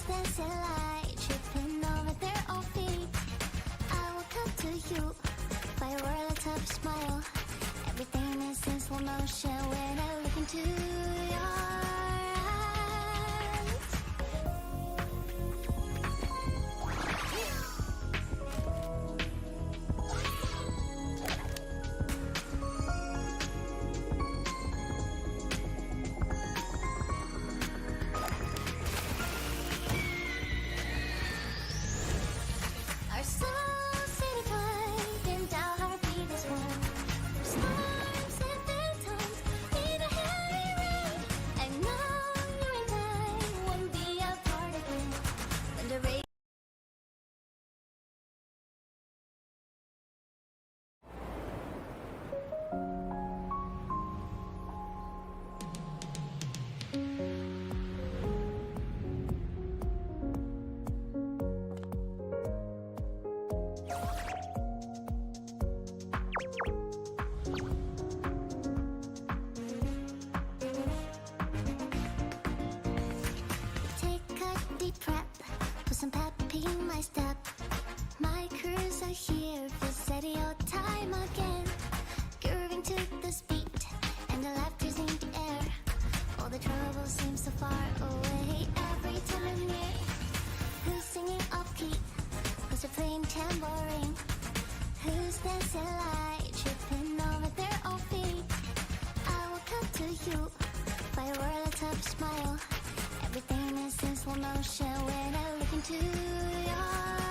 dancing light, tripping over their own feet. I will come to you by a world of smile. Everything is in slow motion when I look into your eyes. Our souls intertwined, and our heartbeat is one. Storms and phantoms need a heavy rain. I know you and I won't be apart again. When the rain take a deep breath, put some pep in my step. My crews are here for steady your time again. Grooving to this beat, and the laughter's in the air. All the trouble seems so far away every time I'm near. Who's singing off key? Who's playing tambourine? Who's dancing light, tripping over their own feet? I will come to you by a world of top smile. Everything is in slow motion when I look into your eyes.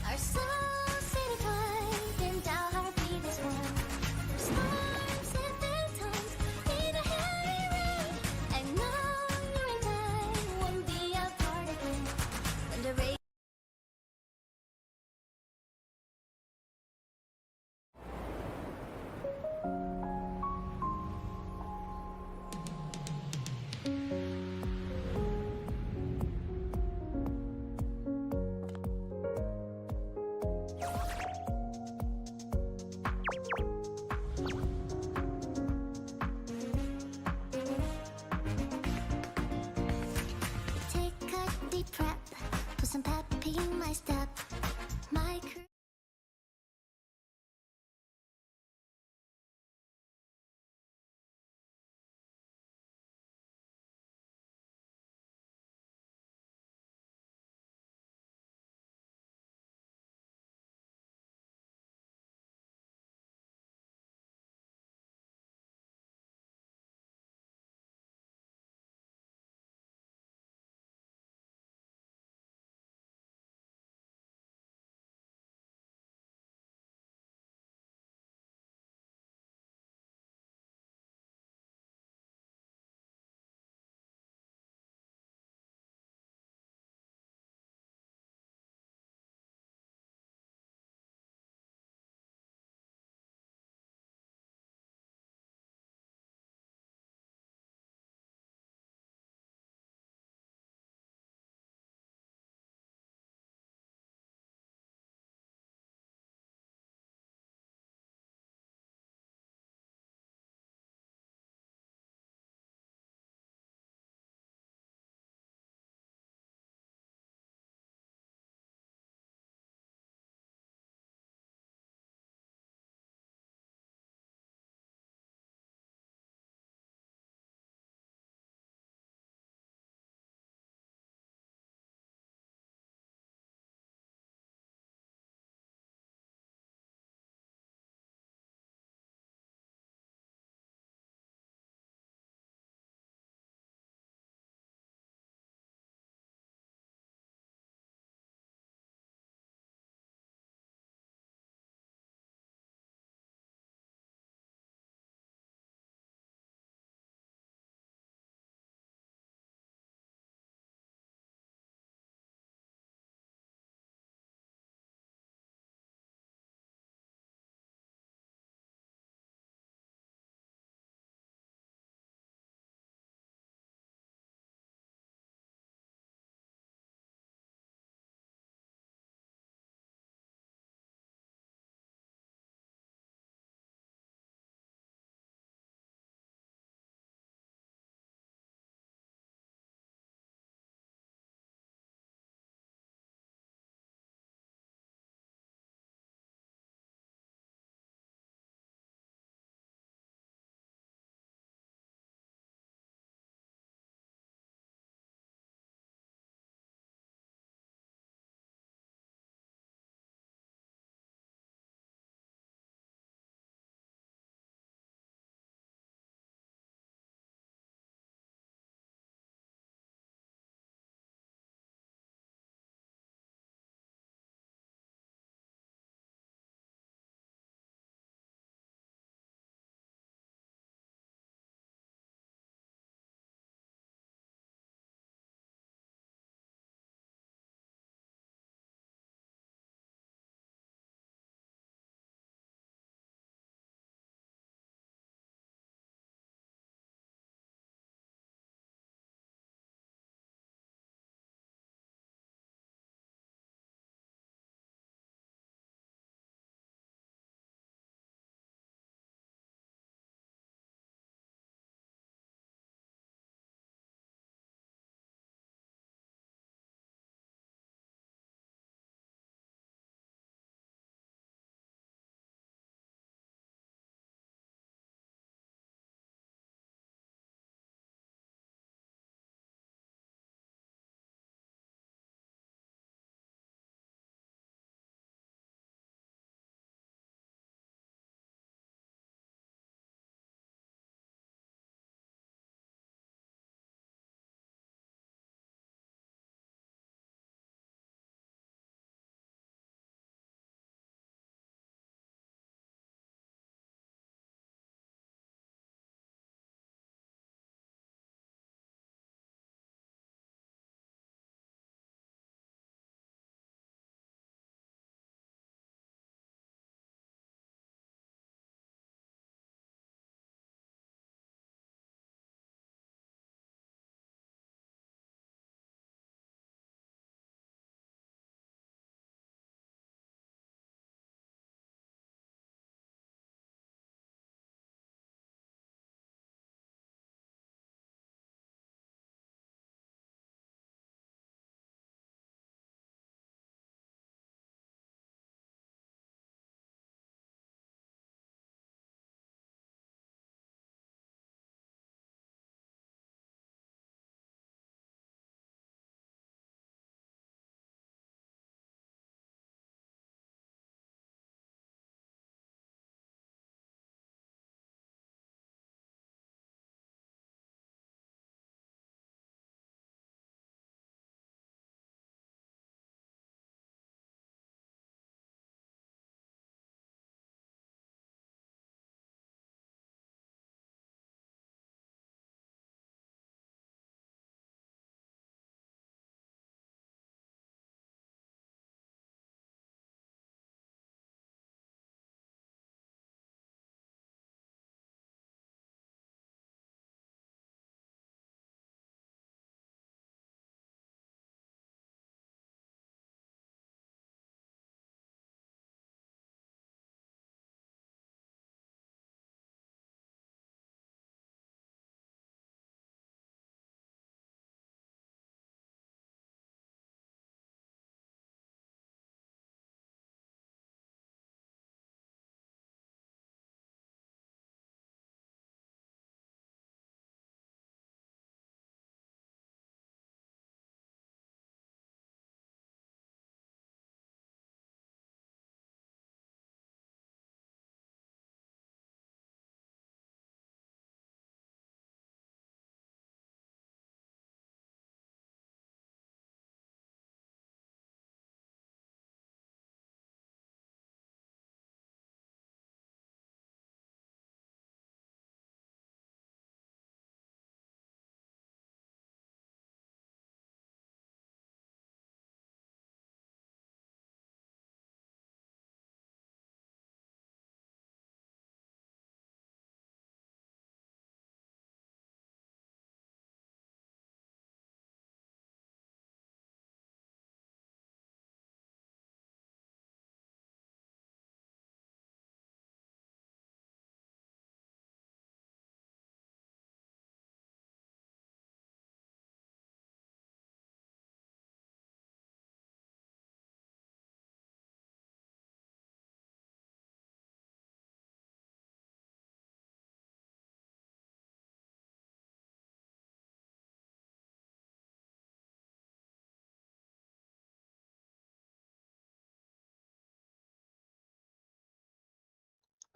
Our souls intertwined, and our heartbeat is one. Storms and phantoms need a heavy rain.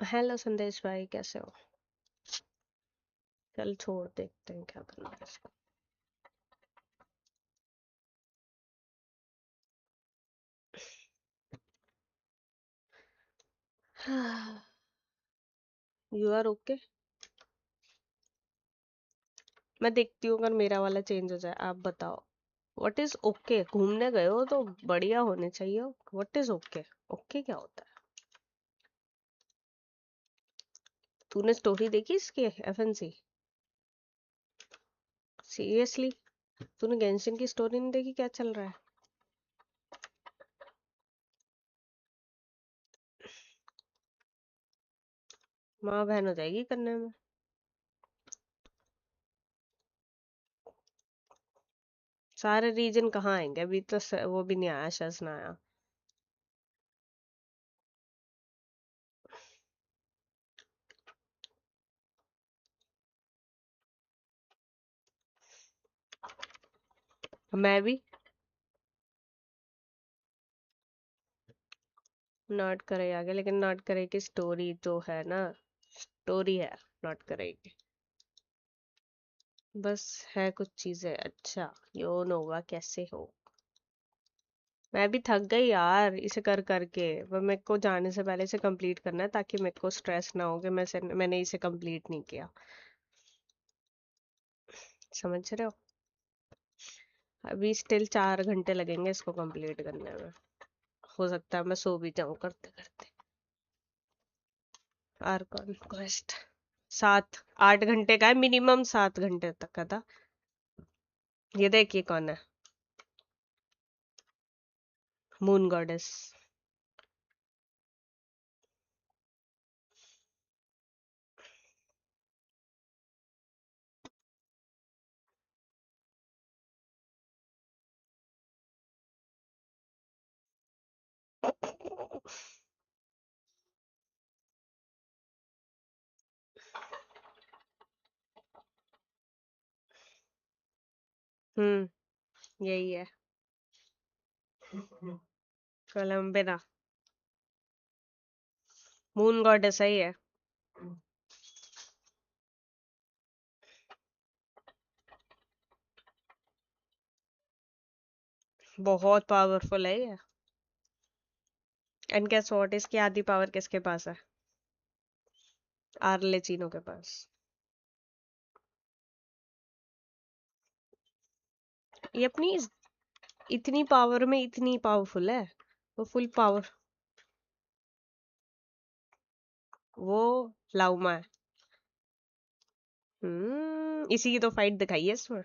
Hello संदेश भाई, कैसे हो? चल छोड़, देखते हैं क्या करना है इसको। You are okay. मैं देखती हूँ अगर मेरा वाला चेंज हो जाए। आप बताओ। What is okay? घूमने गए हो तो बढ़िया होने चाहिए। What is okay? ओके क्या होता है? तूने स्टोरी देखी इसकी एफएनसी? सीरियसली? तूने गेंशिन की स्टोरी नहीं देखी? क्या चल रहा है? माँ बहन हो जाएगी करने में। सारे रीजन कहाँ आएंगे? अभी तो वो भी नहीं आया, शस ना आया। मैं भी। नॉट करे आगे, लेकिन नॉट करे की स्टोरी तो है ना। स्टोरी है। नॉट करे की। बस है कुछ चीजें। अच्छा। यो नोवा कैसे हो? मैं भी थक गई यार इसे कर करके। पर मेरे को जाने से पहले इसे कंप्लीट करना है, ताकि मेरे को स्ट्रेस ना हो कि मैंने इसे कंप्लीट नहीं किया। समझ रहे हो? अभी स्टिल 4 घंटे लगेंगे इसको कंप्लीट करने में। हो सकता है मैं सो भी जाऊं करते करते। Are conquest. 7 8 घंटे का है मिनिमम, 7 घंटे तक का था। ये देखिए कौन है। Moon goddess. यही है। कोलम्बिना। मून गॉडेस सही है। बहुत पावरफुल है ये। एंड गेस व्हाट, इसकी आधी पावर किसके पास है? आर्लेचिनो के पास। ये अपनी इतनी पावर में इतनी पावरफुल है। वो फुल पावर। वो लाउमा है। इसी की तो फाइट दिखाई है इसमें।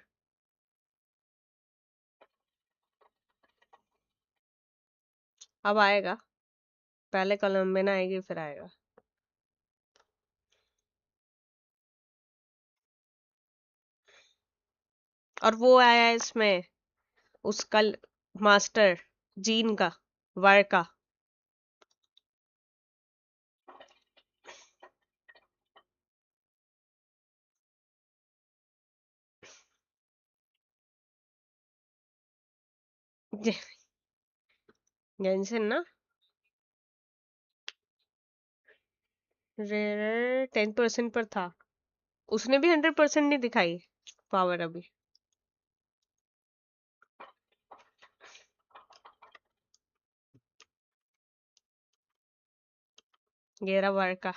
अब आएगा। पहले कोलम्बिना आएगी फिर आएगा। और वो आया है इसमें। उसका मास्टर। जीन का। वार का। गेंशिन ना। 10% पर था। उसने भी 100% नहीं दिखाई पावर अभी। ये रहा वार का।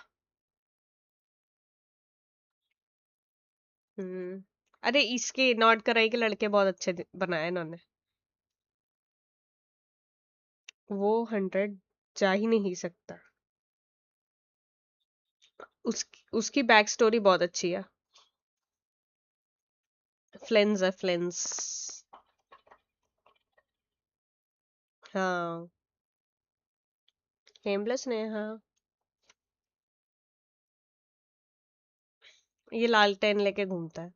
हम्म। अरे इसके नॉट कराई के लड़के बहुत अच्छे बनाए इन्होंने। वो 100 जा ही नहीं सकता। उसकी बैक स्टोरी बहुत अच्छी है। फ्लेंस है, फ्लेंस। हाँ। फेमलेस ने, हाँ। ये लालटेन लेके घूमता है।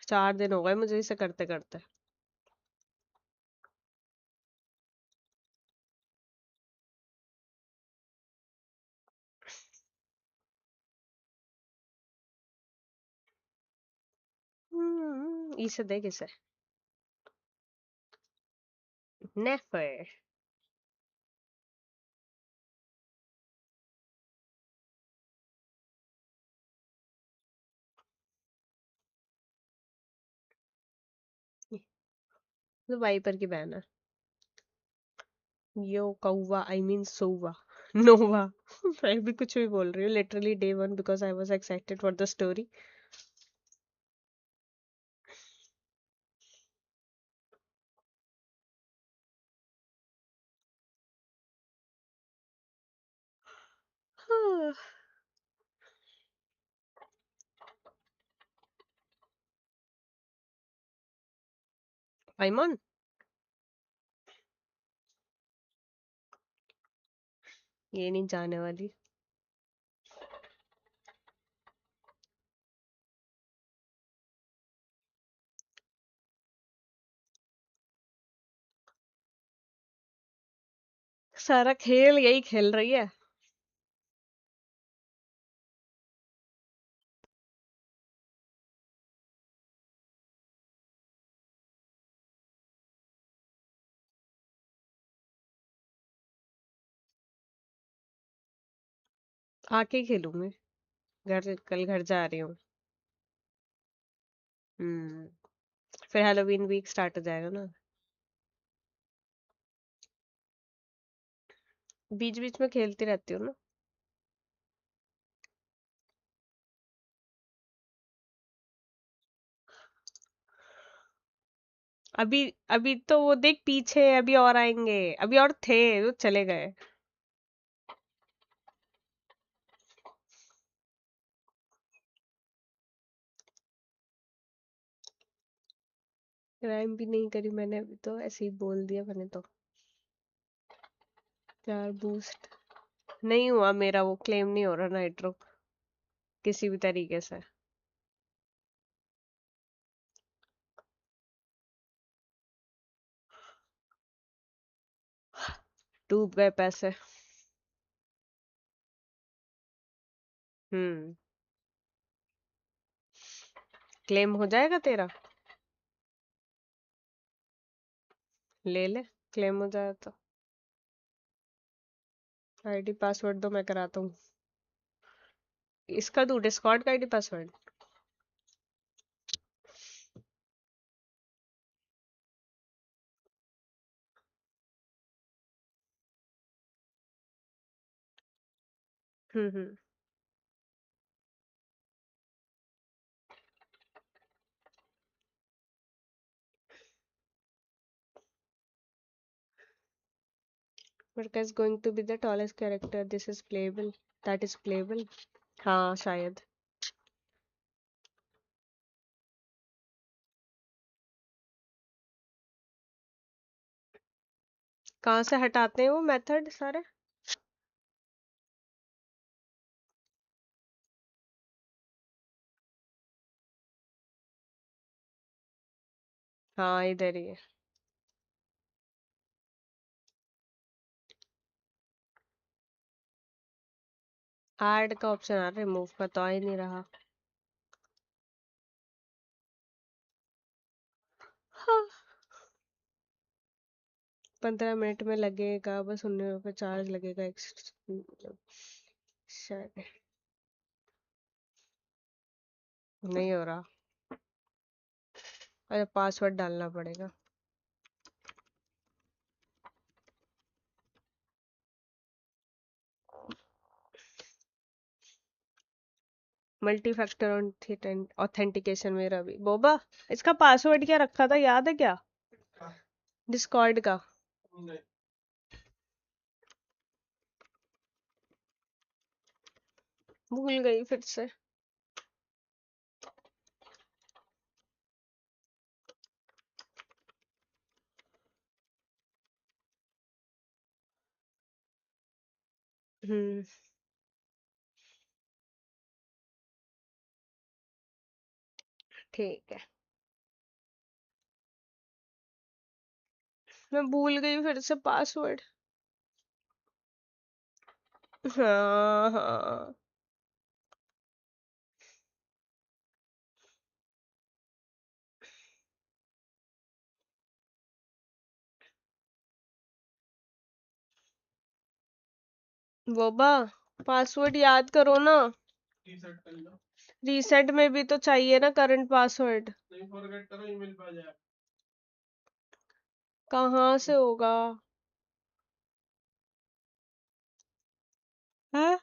4 दिन हो गए मुझे इसे करते करते। ई से दे किसे? नेफर। तो वाइपर की बहन है। यो कौवा, आई मीन सोवा। नोवा। मैं भी कुछ भी बोल रही हूँ literally day one because I was excited for the story. Paimon. ये नहीं जाने वाली। सारा खेल यही खेल रही है। आके ही खेलूंगी। घर कल घर जा रही हूँ। फिर हैलोवीन वीक स्टार्ट हो जाएगा ना। बीच बीच में खेलती रहती हूँ ना। अभी अभी तो वो देख पीछे अभी और आएंगे। अभी और थे वो चले गए। क्राइम भी नहीं करी मैंने अभी तो ऐसे ही बोल दिया मैंने तो। 4 बूस्ट नहीं हुआ मेरा वो क्लेम नहीं हो रहा नाइट्रो किसी भी तरीके से। डूब गए पैसे। हम्म। क्लेम हो जाएगा तेरा। ले ले। क्लेम हो जाए तो आईडी पासवर्ड दो मैं कराता हूँ। इसका दूँ डिस्कॉर्ड का ID password. Hmm. But is going to be the tallest character. This is playable. That is playable. हाँ शायद। कहाँ से हटाते हैं वो मेथड सारे? हाँ इधर ही है। ऐड का ऑप्शन आ रहा है रिमूव का तो आ ही नहीं रहा। हाँ। 15 मिनट में लगेगा बस 19 रुपये चार्ज लगेगा शायद। नहीं हो रहा। अरे पासवर्ड डालना पड़ेगा। मल्टी फैक्टर ऑथेंटिकेशन मेरा भी बोबा। इसका पासवर्ड क्या रखा था याद है क्या? डिस्कॉर्ड का। भूल गई फिर से। हम्म। ठीक है। मैं भूल गई फिर से पासवर्ड। हाँ हाँ। बोबा पासवर्ड याद करो ना। रीसेट में भी तो चाहिए ना करंट पासवर्ड। कहाँ से होगा? है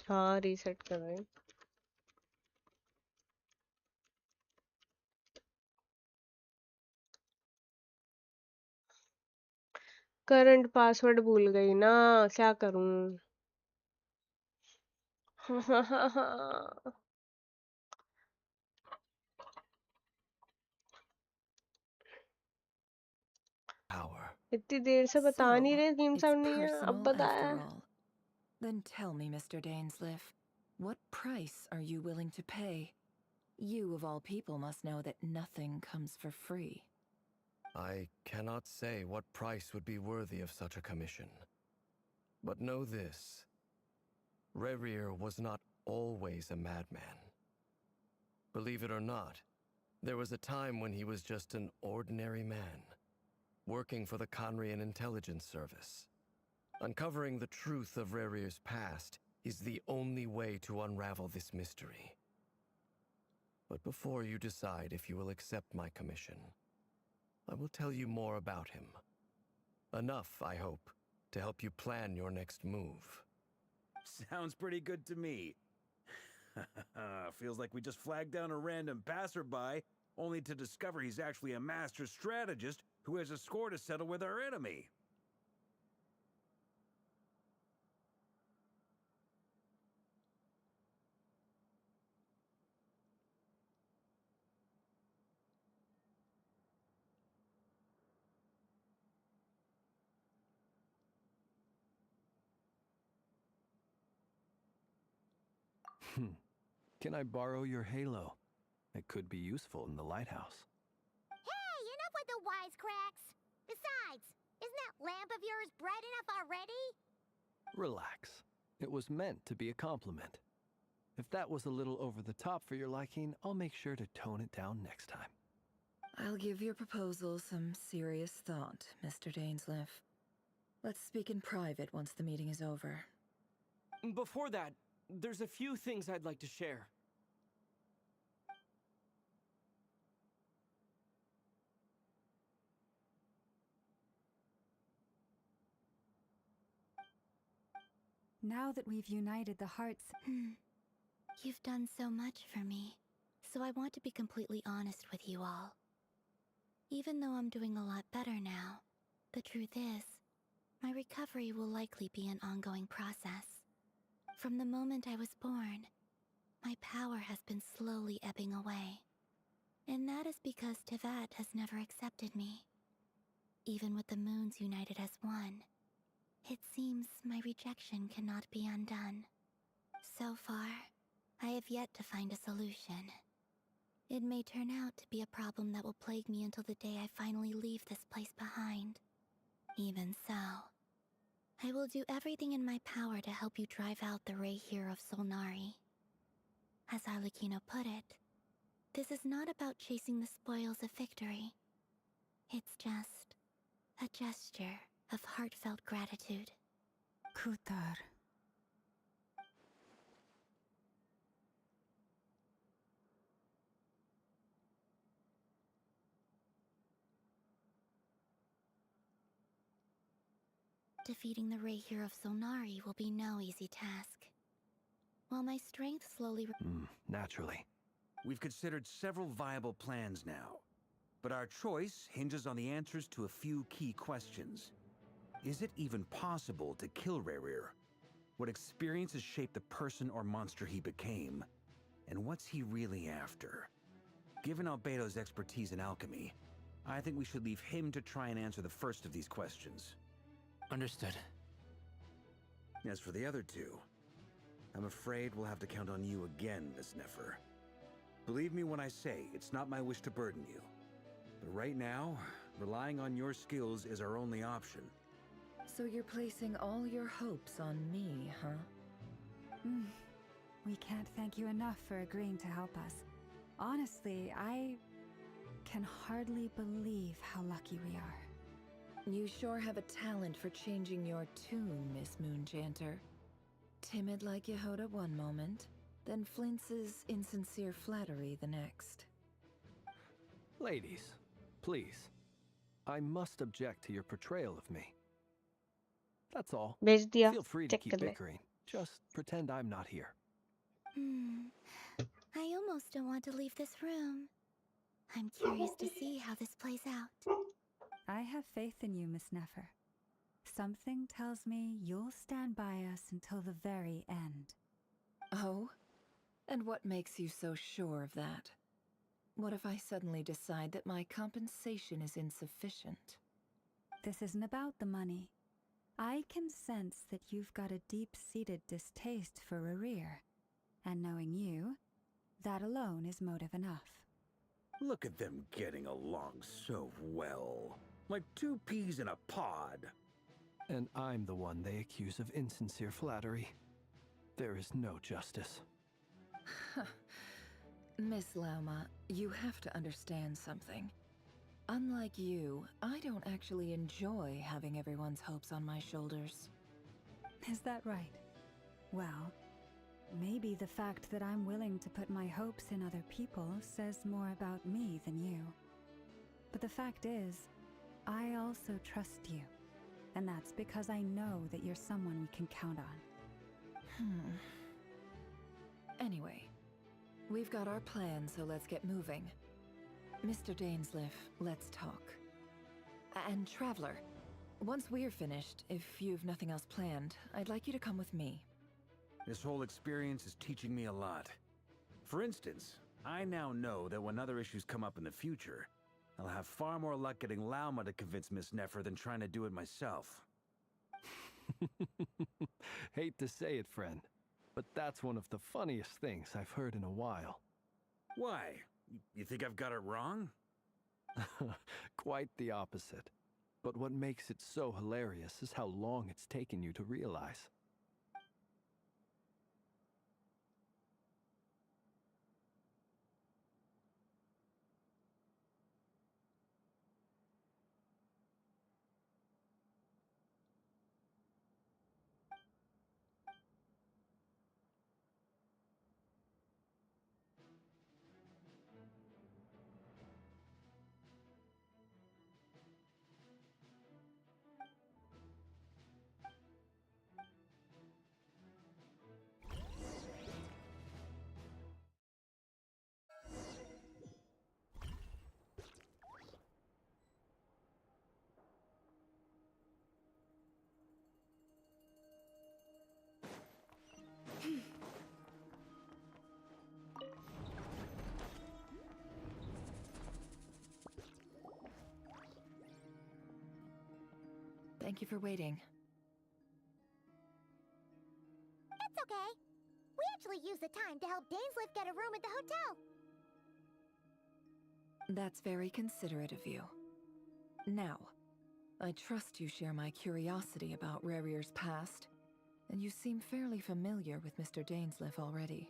हाँ रीसेट कर रहे हैं। करंट पासवर्ड भूल गई ना, क्या करूं? Power. इतनी देर से बता नहीं So, रहे, गेम it's साउंड नहीं है, अब personal after बताया। all. Then tell me, Mr. Dainsleif, what price are you willing to pay? You, of all people, must know that nothing comes for free. I cannot say what price would be worthy of such a commission. But know this. Rerir was not always a madman. Believe it or not, there was a time when he was just an ordinary man, working for the Conrian Intelligence Service. Uncovering the truth of Rerir's past is the only way to unravel this mystery. But before you decide if you will accept my commission, I will tell you more about him. Enough, I hope, to help you plan your next move. Sounds pretty good to me. Feels like we just flagged down a random passerby, only to discover he's actually a master strategist who has a score to settle with our enemy. Can I borrow your halo? It could be useful in the lighthouse. Hey, enough with the wisecracks! Besides, isn't that lamp of yours bright enough already? Relax. It was meant to be a compliment. If that was a little over the top for your liking, I'll make sure to tone it down next time. I'll give your proposal some serious thought, Mr. Dainsleif. Let's speak in private once the meeting is over. Before that, there's a few things I'd like to share. Now that we've united the hearts... You've done so much for me, so I want to be completely honest with you all. Even though I'm doing a lot better now, the truth is, my recovery will likely be an ongoing process. From the moment I was born, my power has been slowly ebbing away. And that is because Tevat has never accepted me. Even with the moons united as one, it seems my rejection cannot be undone. So far, I have yet to find a solution. It may turn out to be a problem that will plague me until the day I finally leave this place behind. Even so, I will do everything in my power to help you drive out the Ray here of Solnari. As Arlecchino put it, this is not about chasing the spoils of victory. It's just a gesture of heartfelt gratitude. Kutar. Defeating the Ray here of Solnari will be no easy task. While my strength slowly Naturally. We've considered several viable plans now, but our choice hinges on the answers to a few key questions. Is it even possible to kill Rerir? What experiences shaped the person or monster he became? And what's he really after? Given Albedo's expertise in alchemy, I think we should leave him to try and answer the first of these questions. Understood. As for the other two, I'm afraid we'll have to count on you again, Miss Nefer. Believe me when I say it's not my wish to burden you. But right now, relying on your skills is our only option. So you're placing all your hopes on me, huh? We can't thank you enough for agreeing to help us. Honestly, I can hardly believe how lucky we are. You sure have a talent for changing your tune, Miss Moonchanter. Timid like Yehoda one moment, then flinches insincere flattery the next. Ladies, please. I must object to your portrayal of me. That's all. भेज दिया Feel free to check keep कर ले bickering. Just pretend I'm not here. I almost don't want to leave this room. I'm curious to see how this plays out. I have faith in you, Miss Nefer. Something tells me you'll stand by us until the very end. Oh? And what makes you so sure of that? What if I suddenly decide that my compensation is insufficient? This isn't about the money. I can sense that you've got a deep-seated distaste for Rerir. And knowing you, that alone is motive enough. Look at them getting along so well. Like two peas in a pod. And I'm the one they accuse of insincere flattery. There is no justice. Miss Lauma, you have to understand something. Unlike you, I don't actually enjoy having everyone's hopes on my shoulders. Is that right? Well, maybe the fact that I'm willing to put my hopes in other people says more about me than you. But the fact is, I also trust you. And that's because I know that you're someone we can count on. Anyway, we've got our plan, so let's get moving. Mr. Dainsliff, let's talk. And Traveler, once we're finished, if you've nothing else planned, I'd like you to come with me. This whole experience is teaching me a lot. For instance, I now know that when other issues come up in the future, I'll have far more luck getting Lauma to convince Miss Nefer than trying to do it myself. Hate to say it, friend, but that's one of the funniest things I've heard in a while. Why? You think I've got it wrong? Quite the opposite. But what makes it so hilarious is how long it's taken you to realize. Thank you for waiting. It's okay. We actually used the time to help Dainsliff get a room at the hotel. That's very considerate of you. Now, I trust you share my curiosity about Rarier's past, and you seem fairly familiar with Mr. Dainsleif already.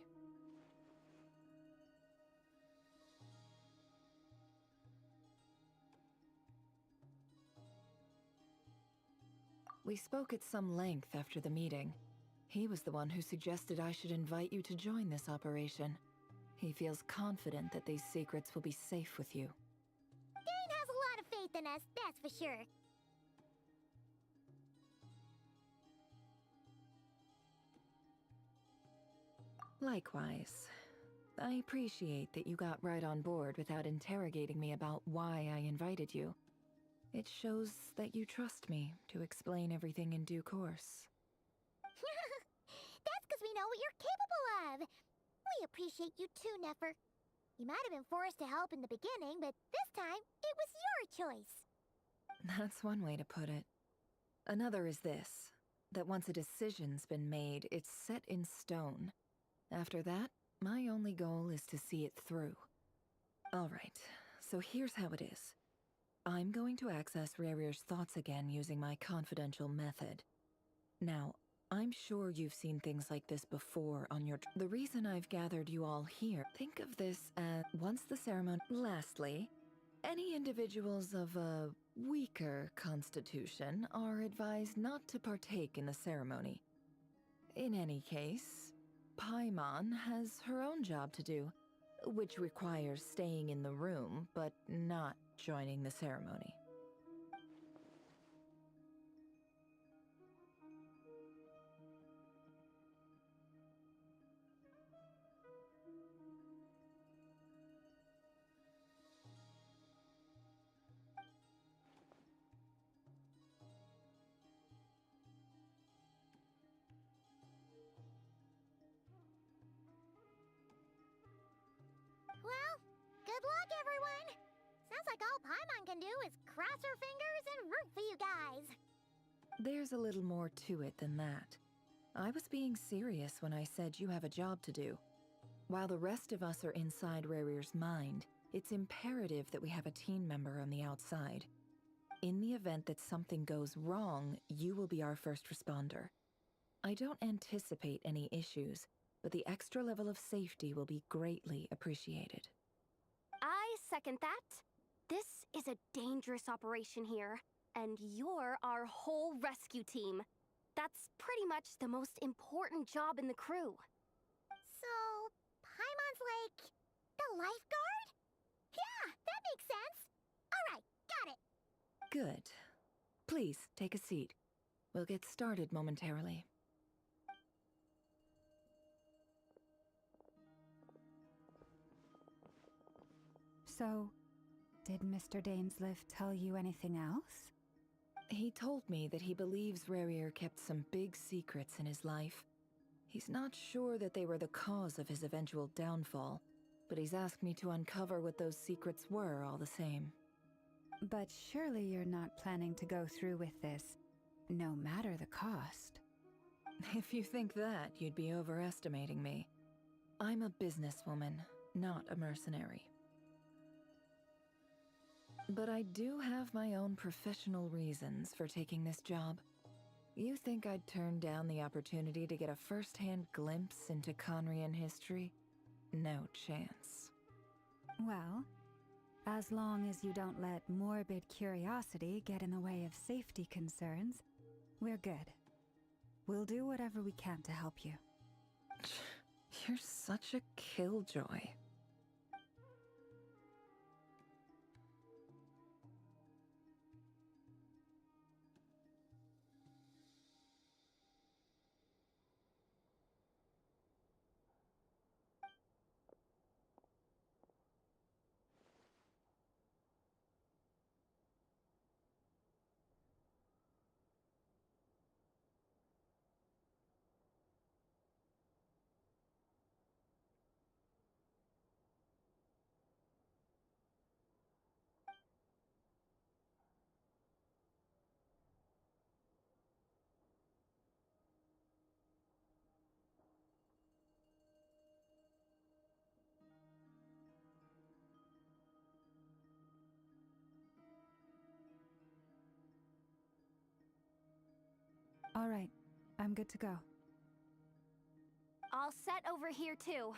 We spoke at some length after the meeting. He was the one who suggested I should invite you to join this operation. He feels confident that these secrets will be safe with you. Dane has a lot of faith in us, that's for sure. Likewise. I appreciate that you got right on board without interrogating me about why I invited you. It shows that you trust me to explain everything in due course. That's because we know what you're capable of. We appreciate you too, Nefer. You might have been forced to help in the beginning, but this time, it was your choice. That's one way to put it. Another is this, that once a decision's been made, it's set in stone. After that, my only goal is to see it through. Alright, so here's how it is. I'm going to access Rarier's thoughts again using my confidential method. Now, I'm sure you've seen things like this before on your... The reason I've gathered you all here, think of this as once the ceremony... Lastly, any individuals of a weaker constitution are advised not to partake in the ceremony. In any case, Paimon has her own job to do, which requires staying in the room, but not joining the ceremony. Well, good luck, everyone. Sounds like all Paimon can do is cross her fingers and root for you guys. There's a little more to it than that. I was being serious when I said you have a job to do. While the rest of us are inside Rarier's mind, it's imperative that we have a team member on the outside. In the event that something goes wrong, you will be our first responder. I don't anticipate any issues, but the extra level of safety will be greatly appreciated. I second that. This is a dangerous operation here, and you're our whole rescue team. That's pretty much the most important job in the crew. So, Paimon's like the lifeguard? Yeah, that makes sense. All right, got it. Good. Please, take a seat. We'll get started momentarily. So, did Mr. Dainsleif tell you anything else? He told me that he believes Rarier kept some big secrets in his life. He's not sure that they were the cause of his eventual downfall, but he's asked me to uncover what those secrets were all the same. But surely you're not planning to go through with this, no matter the cost. If you think that, you'd be overestimating me. I'm a businesswoman, not a mercenary. But I do have my own professional reasons for taking this job. You think I'd turn down the opportunity to get a first-hand glimpse into Conrian history? No chance. Well, as long as you don't let morbid curiosity get in the way of safety concerns, we're good. We'll do whatever we can to help you. You're such a killjoy. All right, I'm good to go. All set over here, too.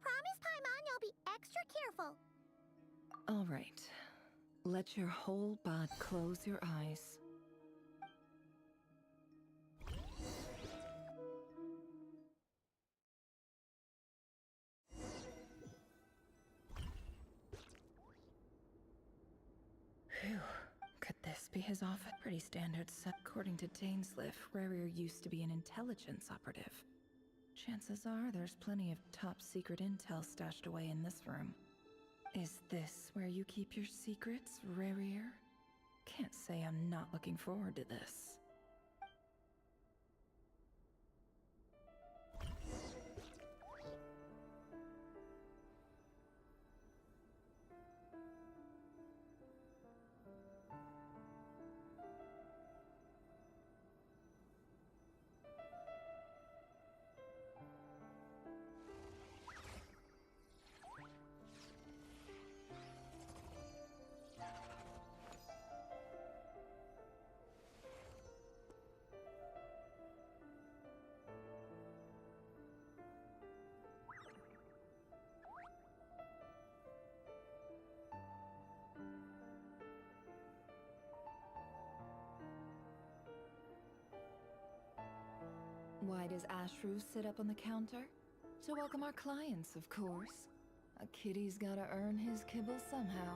Promise, Paimon, you'll be extra careful. All right. Let your whole bod close your eyes. Phew. Could this be his office? Pretty standard set. According to Dainsliff, Rarier used to be an intelligence operative. Chances are there's plenty of top secret intel stashed away in this room. Is this where you keep your secrets, Rarier? Can't say I'm not looking forward to this. Why does Ashru sit up on the counter? To welcome our clients, of course. A kitty's gotta earn his kibble somehow.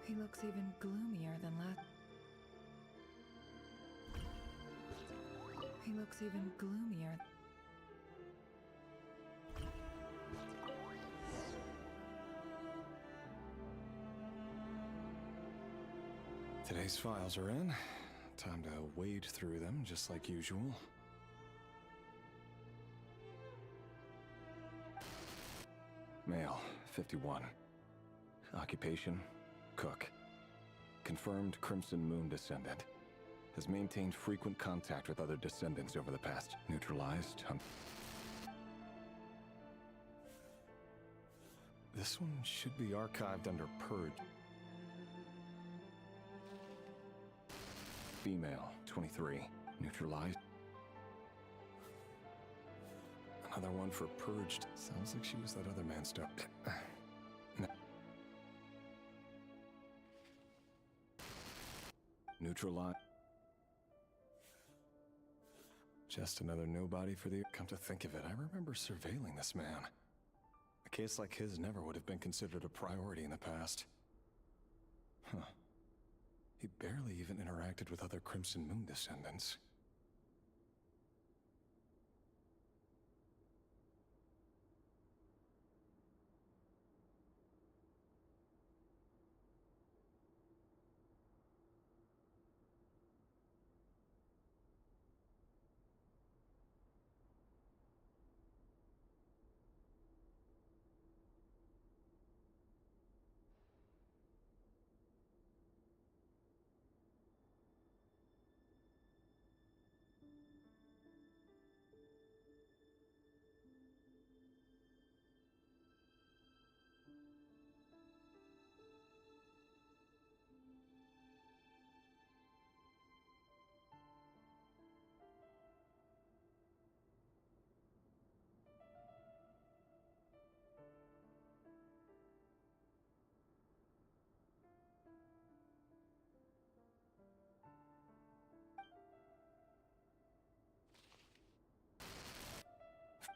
He looks even gloomier than last. He looks even gloomier. Today's files are in. Time to wade through them, just like usual. Male, 51. Occupation, cook. Confirmed Crimson Moon descendant. Has maintained frequent contact with other descendants over the past. Neutralized. This one should be archived under Purge. Female, 23. Neutralized. Another one for Purged. Sounds like she was that other man's stuff. No. Neutralized. Just another nobody for the... Come to think of it, I remember surveilling this man. A case like his never would have been considered a priority in the past. Huh. He barely even interacted with other Crimson Moon descendants.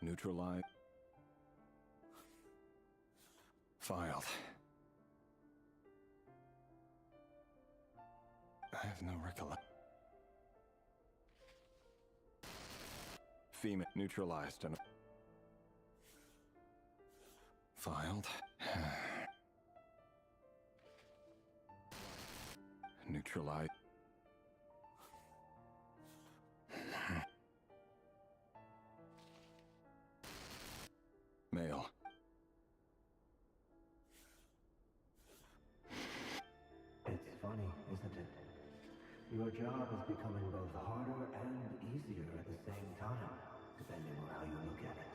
Neutralize. Filed. I have no recollection. Female neutralized and filed. Neutralized. Male. It's funny, isn't it? Your job is becoming both harder and easier at the same time, depending on how you look at it.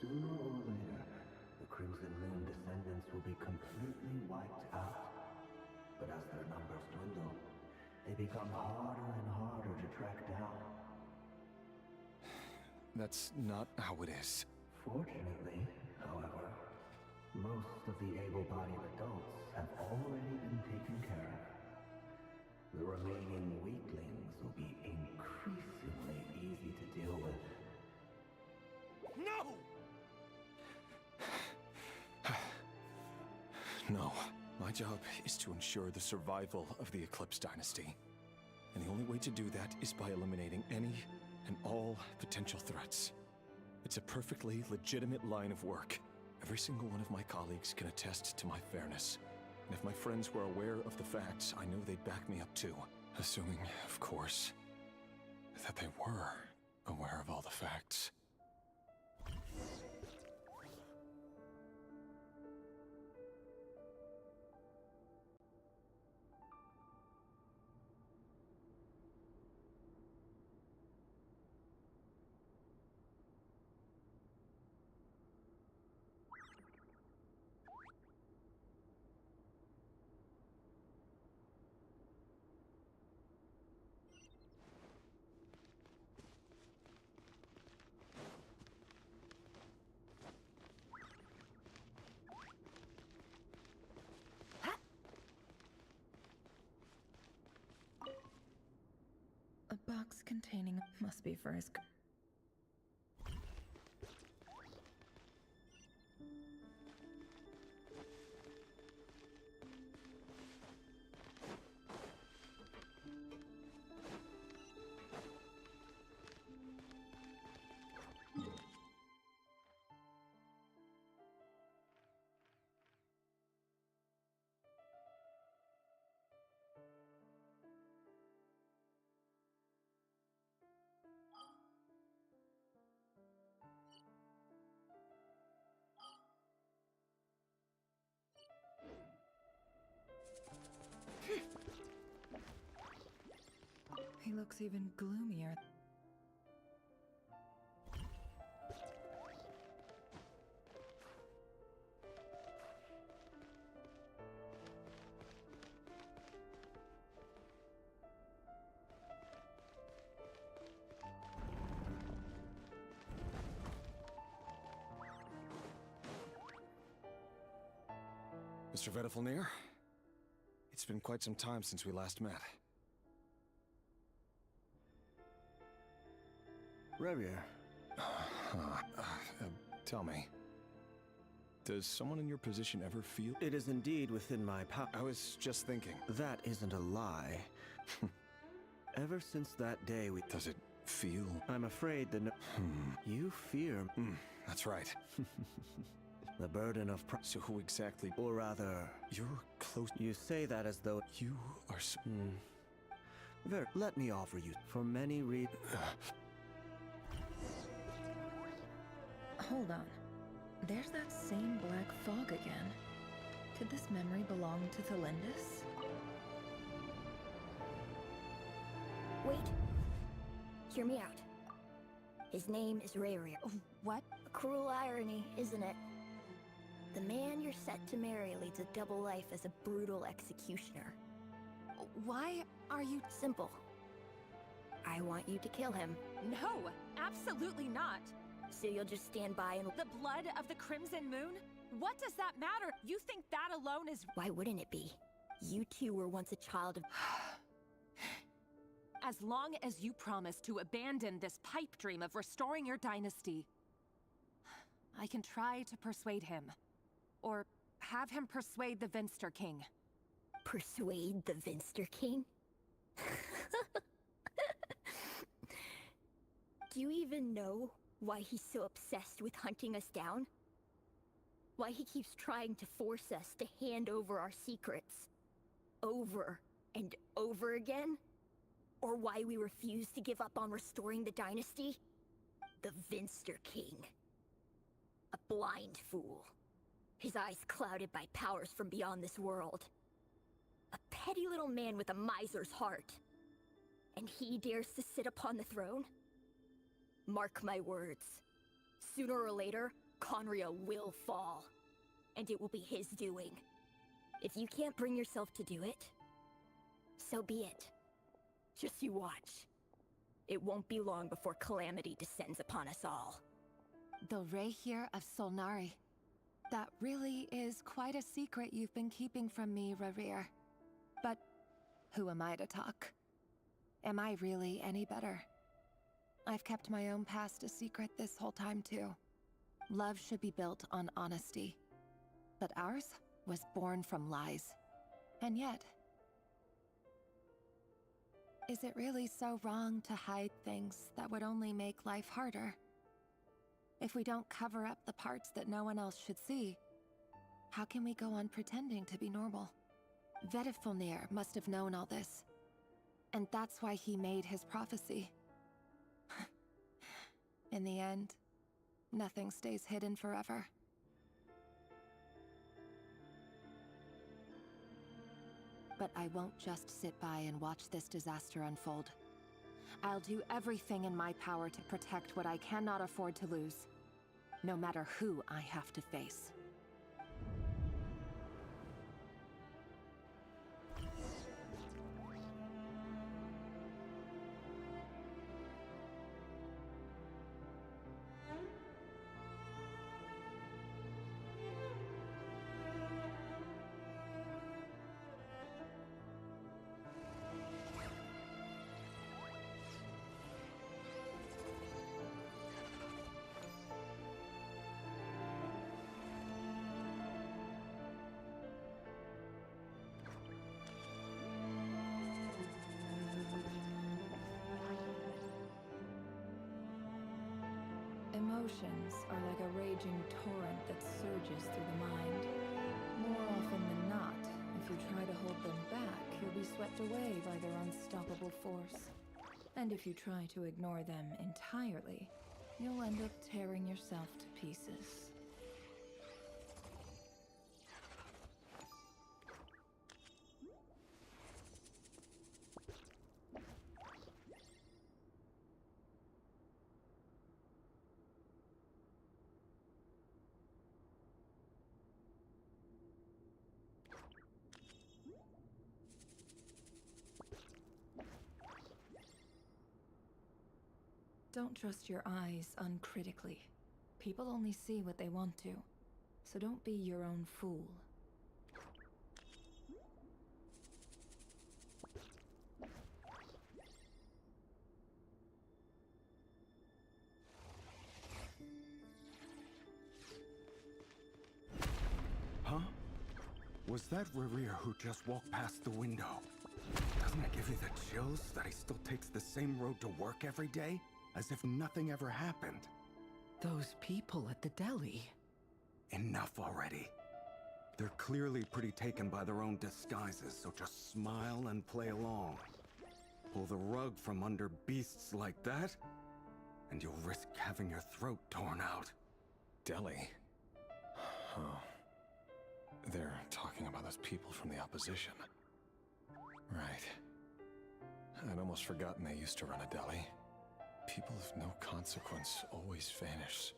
Sooner or later, the Crimson Moon descendants will be completely wiped out. But as their numbers dwindle, they become harder and harder to track down. That's not how it is. Fortunately, however, most of the able-bodied adults have already been taken care of. The remaining weaklings will be increasingly easy to deal with. No! No. My job is to ensure the survival of the Eclipse Dynasty. And the only way to do that is by eliminating any and all potential threats. It's a perfectly legitimate line of work. Every single one of my colleagues can attest to my fairness. And if my friends were aware of the facts, I know they'd back me up too. Assuming, of course, that they were aware of all the facts. box containing must be for his. He looks even gloomier. Mr. Vedifalnir, it's been quite some time since we last met. Revere. Tell me, does someone in your position ever feel? It is indeed within my power. I was just thinking. That isn't a lie. Ever since that day we... Does it feel? I'm afraid that you fear... That's right. The burden of... So who exactly... Or rather... You're close... You say that as though... You are so... Let me offer you, for many reasons... Hold on. There's that same black fog again. Could this memory belong to Thelindus? Wait. Hear me out. His name is Rayrir. What? A cruel irony, isn't it? The man you're set to marry leads a double life as a brutal executioner. Why are you... Simple. I want you to kill him. No, absolutely not. So you'll just stand by and... The blood of the Crimson Moon? What does that matter? You think that alone is... Why wouldn't it be? You two were once a child of... As long as you promise to abandon this pipe dream of restoring your dynasty, I can try to persuade him. Or have him persuade the Vinster King. Persuade the Vinster King? Do you even know why he's so obsessed with hunting us down? Why he keeps trying to force us to hand over our secrets? Over and over again? Or why we refuse to give up on restoring the dynasty? The Vinster King. A blind fool. His eyes clouded by powers from beyond this world. A petty little man with a miser's heart. And he dares to sit upon the throne? Mark my words. Sooner or later, Conria will fall. And it will be his doing. If you can't bring yourself to do it, so be it. Just you watch. It won't be long before calamity descends upon us all. The Rayrir of Solnari. That really is quite a secret you've been keeping from me, Rayrir. But who am I to talk? Am I really any better? I've kept my own past a secret this whole time too. Love should be built on honesty. But ours was born from lies. And yet... Is it really so wrong to hide things that would only make life harder? If we don't cover up the parts that no one else should see, how can we go on pretending to be normal? Vedifalnir must have known all this. And that's why he made his prophecy. In the end, nothing stays hidden forever. But I won't just sit by and watch this disaster unfold. I'll do everything in my power to protect what I cannot afford to lose, no matter who I have to face. Emotions are like a raging torrent that surges through the mind. More often than not, if you try to hold them back, you'll be swept away by their unstoppable force. And if you try to ignore them entirely, you'll end up tearing yourself to pieces. Don't trust your eyes uncritically. People only see what they want to, so don't be your own fool. Huh? Was that Revere who just walked past the window? Doesn't it give you the chills that he still takes the same road to work every day? As if nothing ever happened. Those people at the deli. Enough already. They're clearly pretty taken by their own disguises, so just smile and play along. Pull the rug from under beasts like that, and you'll risk having your throat torn out. Deli? Oh. They're talking about those people from the opposition. Right. I'd almost forgotten they used to run a deli. People of no consequence always vanish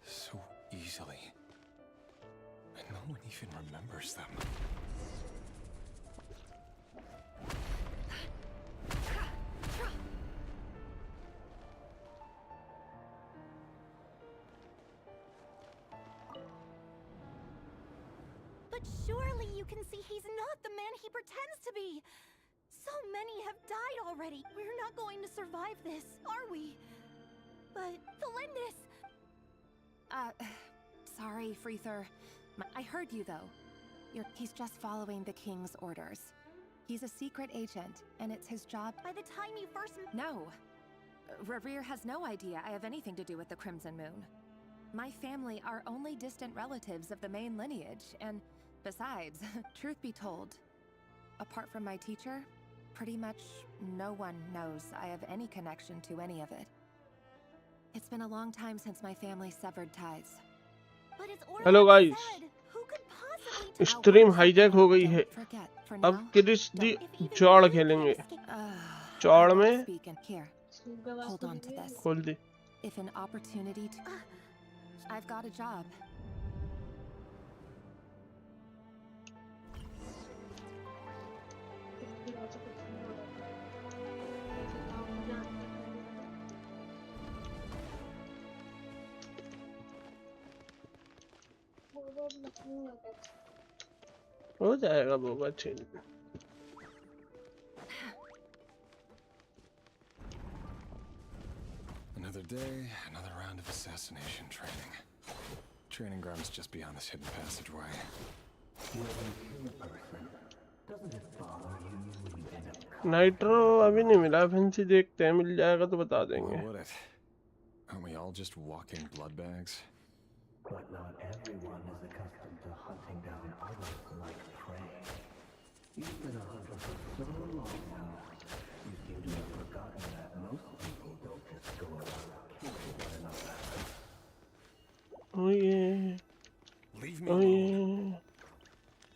so easily. And no one even remembers them. But surely you can see he's not the man he pretends to be. So many have died already. We're not going to survive this, are we? But Felindis... Sorry, Freether. I heard you, though. He's just following the king's orders. He's a secret agent, and it's his job... By the time you first... No. Revere has no idea I have anything to do with the Crimson Moon. My family are only distant relatives of the main lineage, and besides, truth be told, apart from my teacher, pretty much no one knows I have any connection to any of it. It's been a long time since my family severed ties. Hello guys stream hijack हो गई है अब Chris दी चौड़ खेलेंगे चौड़ में खोल दे If an opportunity to... I've got a job. हो जाएगा Boba change Another day, another round of assassination training. Training grounds just beyond this hidden passageway. Nitro अभी नहीं मिला फैंसी देखते हैं मिल जाएगा तो बता देंगे What would it? Aren't we all just walking blood bags? But not everyone is accustomed to hunting down others like prey. You've been a hunter for so long now, you seem to have forgotten that most people don't just go around killing one another. Oh yeah. Leave me alone.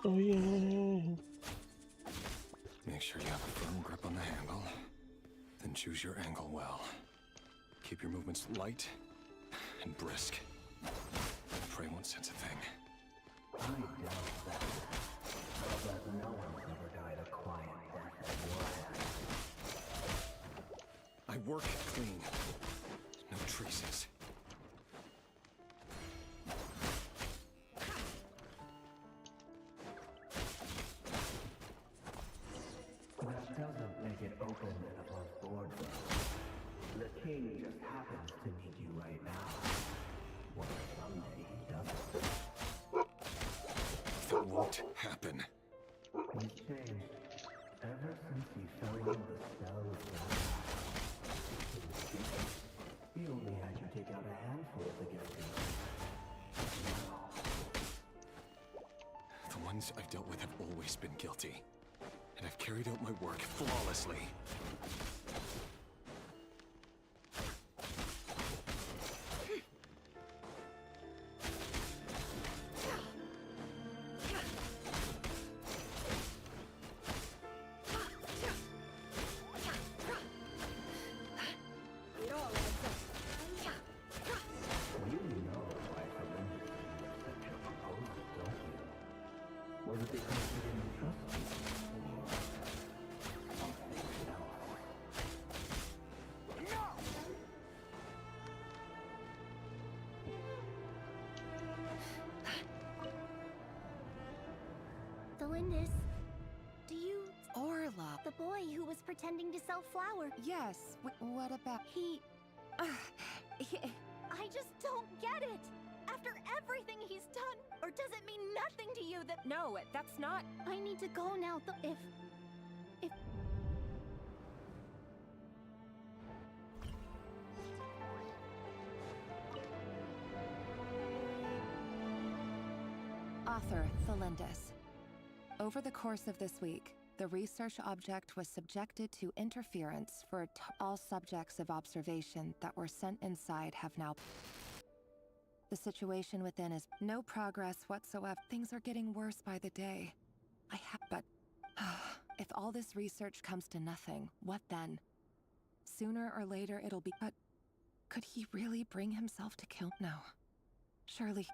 Oh yeah. Make sure you have a firm grip on the handle. Then choose your angle well. Keep your movements light and brisk. Prey won't sense a thing. I doubt that. But no one's ever died a quiet death at war. I work clean. No traces. That doesn't make it open and above board, though. The king just happens to need you right now. What if someday he doesn't? That won't happen. He's changed. Ever since he fell in the cell with that. He only had you take humans I've dealt with have always been guilty. And I've carried out my work flawlessly. Was it because you didn't trust me? Delindis, do you... Orla. The boy who was pretending to sell flour. Yes, what about... He... I just don't get it! After everything he's done, or does it mean nothing to you that... No, that's not... I need to go now, if... Author, Thelindis. Over the course of this week, the research object was subjected to interference for all subjects of observation that were sent inside have now... The situation within is no progress whatsoever. Things are getting worse by the day. But if all this research comes to nothing, what then? Sooner or later it'll be... But could he really bring himself to kill? No. Surely...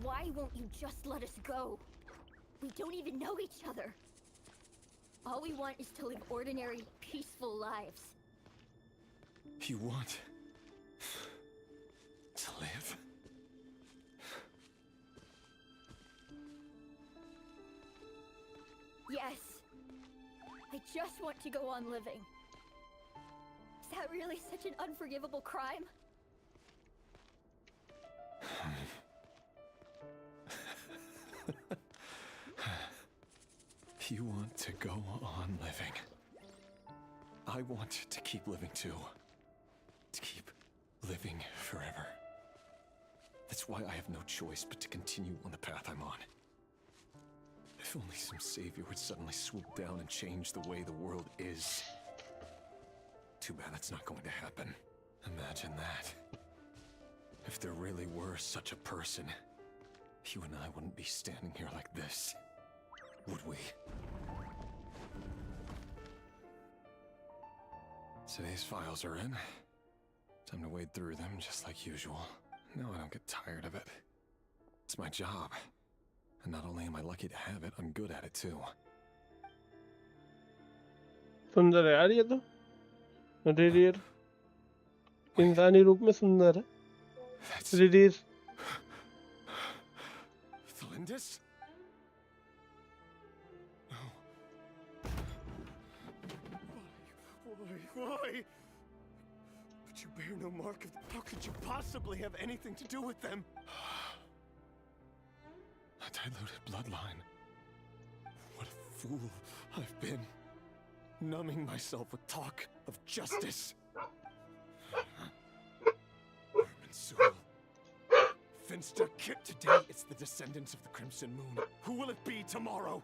Why won't you just let us go? We don't even know each other. All we want is to live ordinary, peaceful lives. You want to live? Yes. I just want to go on living. Is that really such an unforgivable crime? You want to go on living. I want to keep living too. To keep living forever. That's why I have no choice but to continue on the path I'm on. If only some savior would suddenly swoop down and change the way the world is. Too bad that's not going to happen. Imagine that. If there really were such a person, you and I wouldn't be standing here like this, would we? Today's files are in. Time to wade through them just like usual. No, I don't get tired of it. It's my job. And not only am I lucky to have it, I'm good at it too. सुंदर है यार ये तो रिडीर इंसानी रूप में सुंदर है रिडीर Thelindis? Why? But you bear no mark of... How could you possibly have anything to do with them? A diluted bloodline. What a fool I've been. Numbing myself with talk of justice. Armansul. Finsta Kit. Today it's the descendants of the Crimson Moon. Who will it be tomorrow?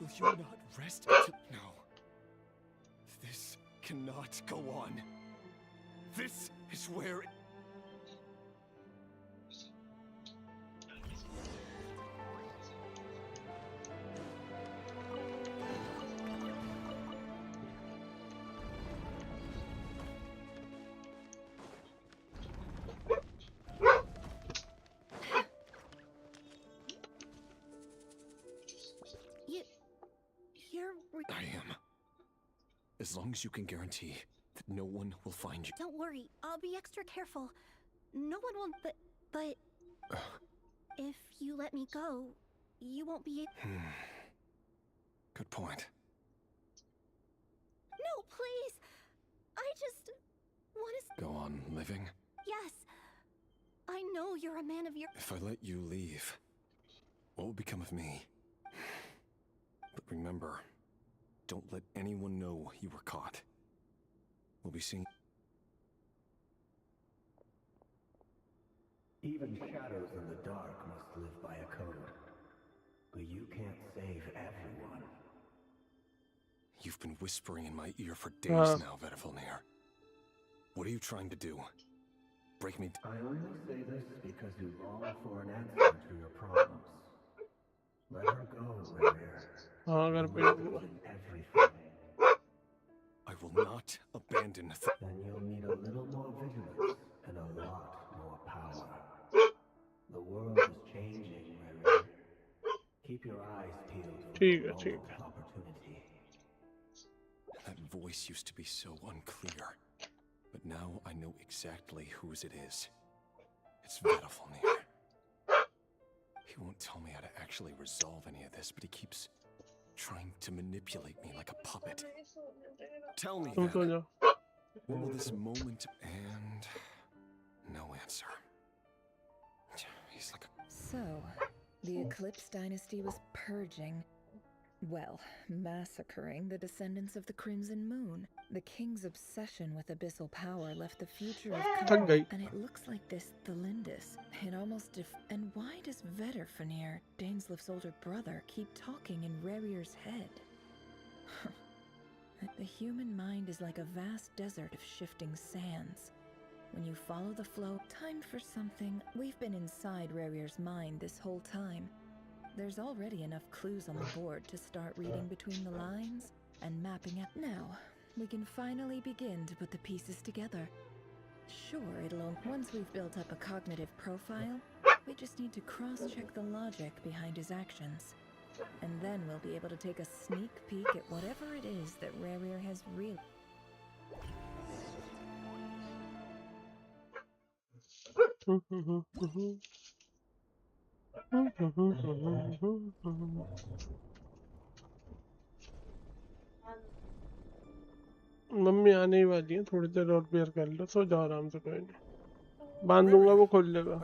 Will you not rest until... No. This cannot go on. This is where... I am. As long as you can guarantee that no one will find you. Don't worry, I'll be extra careful. No one will, but... If you let me go, you won't be... Good point. No, please! I just... want to... Go on living? Yes. I know you're a man of your... If I let you leave, what will become of me? But remember, don't let anyone know you were caught. We'll be seeing... Even shadows in the dark must live by a code. But you can't save everyone. You've been whispering in my ear for days now, Vedafilnir. What are you trying to do? Break me... I only say this because you long for an answer to your problems. Let her go, Revere. अगर You must give everything. I will not abandon... Then you'll need a little more vigilance and a lot more power. The world is changing, Revere. Keep your eyes peeled for the moment of opportunity. That voice used to be so unclear. But now I know exactly whose it is. It's Vedafilnir. He won't tell me how to actually resolve any of this, but he keeps trying to manipulate me like a puppet. Tell me then, what will this moment and... no answer. He's like a... So, the Eclipse Dynasty was purging, well, massacring the descendants of the Crimson Moon. The king's obsession with abyssal power left the future of Kame, and it looks like this Thelindis. It almost and why does Vedafilnir, Daneslif's older brother, keep talking in Rerir's head? The human mind is like a vast desert of shifting sands. When you follow the flow, time for something. We've been inside Rerir's mind this whole time. There's already enough clues on the board to start reading between the lines and mapping it. Now, we can finally begin to put the pieces together. Sure, once we've built up a cognitive profile, we just need to cross-check the logic behind his actions. And then we'll be able to take a sneak peek at whatever it is that Rerir has really... mummy आने ही वाली है, थोड़ी देर और bear कर लो, सो जाओ आराम से, कोई नहीं बांध दूंगा, वो खोल लेगा।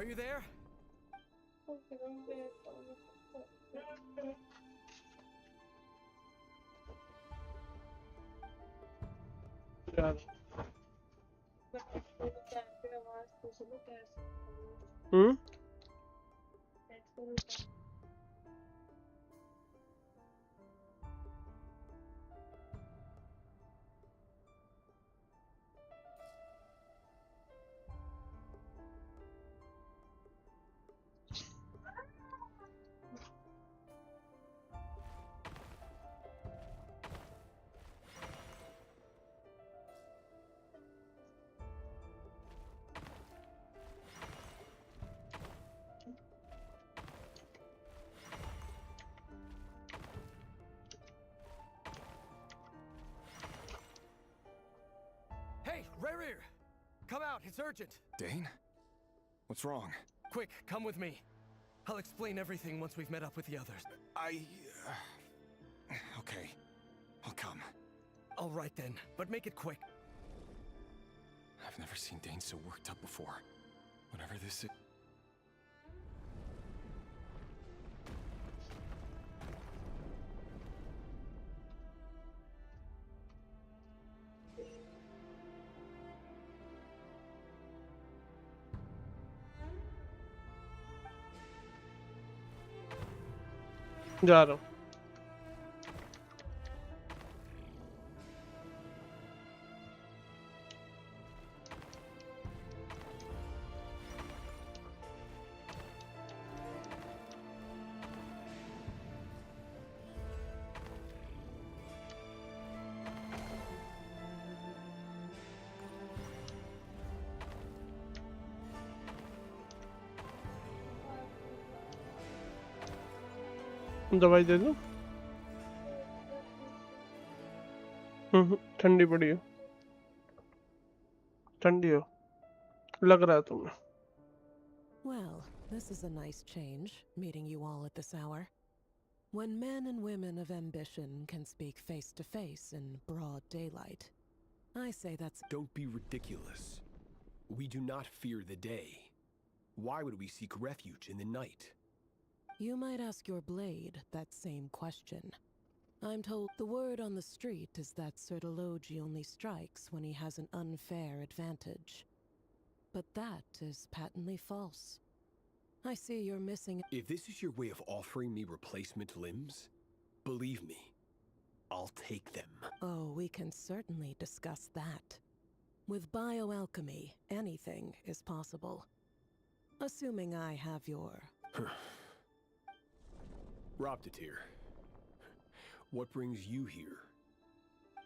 Rerir! Come out, it's urgent! Dane? What's wrong? Quick, come with me. I'll explain everything once we've met up with the others. Okay. I'll come. All right then, but make it quick. I've never seen Dane so worked up before. Whatever this is... जा रहा हूँ। दवाई दे दो। ठंडी पड़ी हो, ठंडी हो लग रहा है तुम्हें। Well, this is a nice change, meeting you all at this hour. When men and women of ambition can speak face to face in broad daylight, I say that's... Don't be ridiculous. We do not fear the day. Why would we seek refuge in the night? You might ask your blade that same question. I'm told the word on the street is that Sertologi only strikes when he has an unfair advantage. But that is patently false. I see you're missing. If this is your way of offering me replacement limbs, believe me, I'll take them. Oh, we can certainly discuss that. With bioalchemy, anything is possible. Assuming I have your... Roptatir, what brings you here?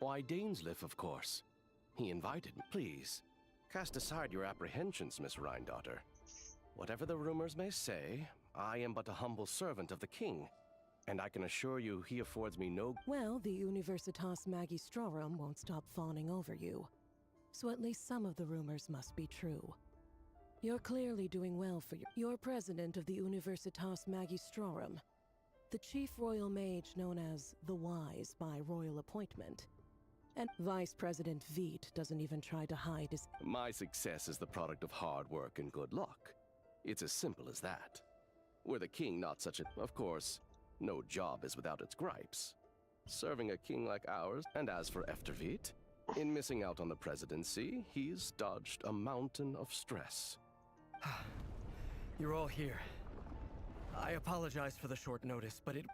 Why, Dainsleif, of course. He invited me. Please, cast aside your apprehensions, Miss Rhindaughter. Whatever the rumors may say, I am but a humble servant of the king, and I can assure you he affords me no... Well, the Universitas Magistrorum won't stop fawning over you. So at least some of the rumors must be true. You're clearly doing well for You're president of the Universitas Magistrorum, the chief royal mage known as the Wise by royal appointment. And Vice President Vite doesn't even try to hide his... My success is the product of hard work and good luck. It's as simple as that. Were the king not such a... Of course, no job is without its gripes. Serving a king like ours, and as for Eftervit, in missing out on the presidency, he's dodged a mountain of stress. You're all here. I apologize for the short notice, but it...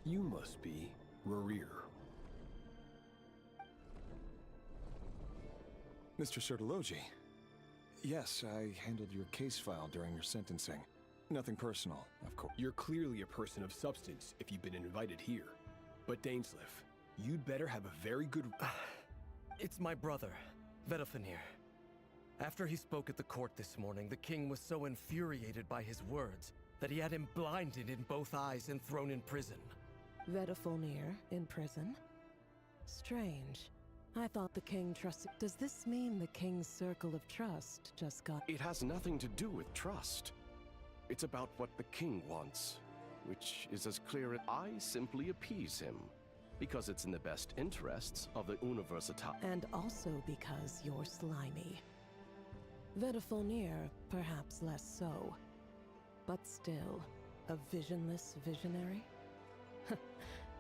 You must be Rarir. Mr. Sertologi. Yes, I handled your case file during your sentencing. Nothing personal, of course. You're clearly a person of substance if you've been invited here. But Dainsleif, you'd better have a very good... It's my brother, Vedalfenir. After he spoke at the court this morning, the king was so infuriated by his words that he had him blinded in both eyes and thrown in prison. Vedalfenir in prison? Strange. I thought the king trusted... Does this mean the king's circle of trust just got... It has nothing to do with trust. It's about what the king wants, which is as clear as I simply appease him, because it's in the best interests of the Universitas. And also because you're slimy. Vedalfenir, perhaps less so. But still, a visionless visionary?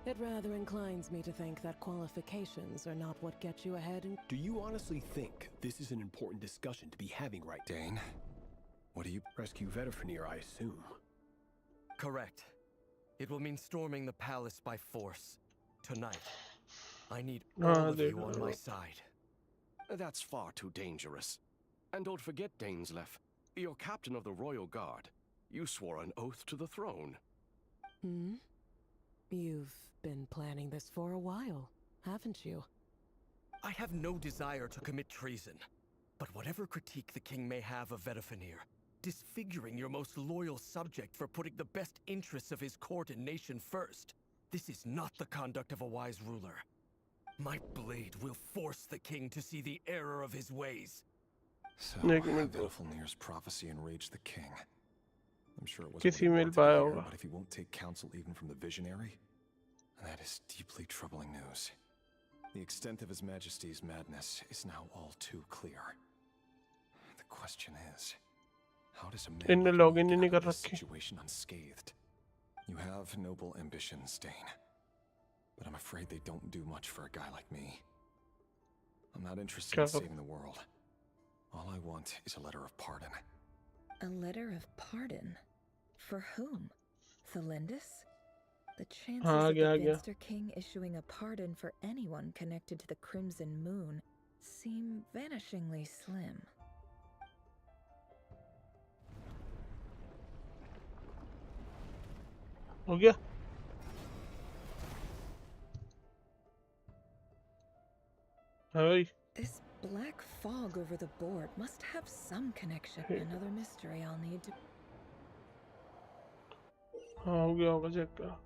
It rather inclines me to think that qualifications are not what get you ahead in... Do you honestly think this is an important discussion to be having right now? Dane, what do you... Rescue Vedalfenir, I assume. Correct. It will mean storming the palace by force. Tonight. I need all of you on my side. That's far too dangerous. And don't forget, Dainsleif, you're captain of the Royal Guard. You swore an oath to the throne. Hmm? You've been planning this for a while, haven't you? I have no desire to commit treason. But whatever critique the king may have of Vedalfenir, disfiguring your most loyal subject for putting the best interests of his court and nation first, this is not the conduct of a wise ruler. My blade will force the king to see the error of his ways. So, Vedalfenir's prophecy enraged the king. I'm sure it wasn't what he wanted to hear, but if he won't take counsel even from the visionary, that is deeply troubling news. The extent of His Majesty's madness is now all too clear. The question is, how does a man get out of this situation unscathed? You have noble ambitions, Dane, but I'm afraid they don't do much for a guy like me. I'm not interested in saving the world. All I want is a letter of pardon. A letter of pardon? For whom? Thelindis? The chances of the Finster King issuing a pardon for anyone connected to the Crimson Moon seem vanishingly slim. हो गया Hi. This black fog over the board must have some connection. Another mystery I'll need to... हाँ हो गया होगा check का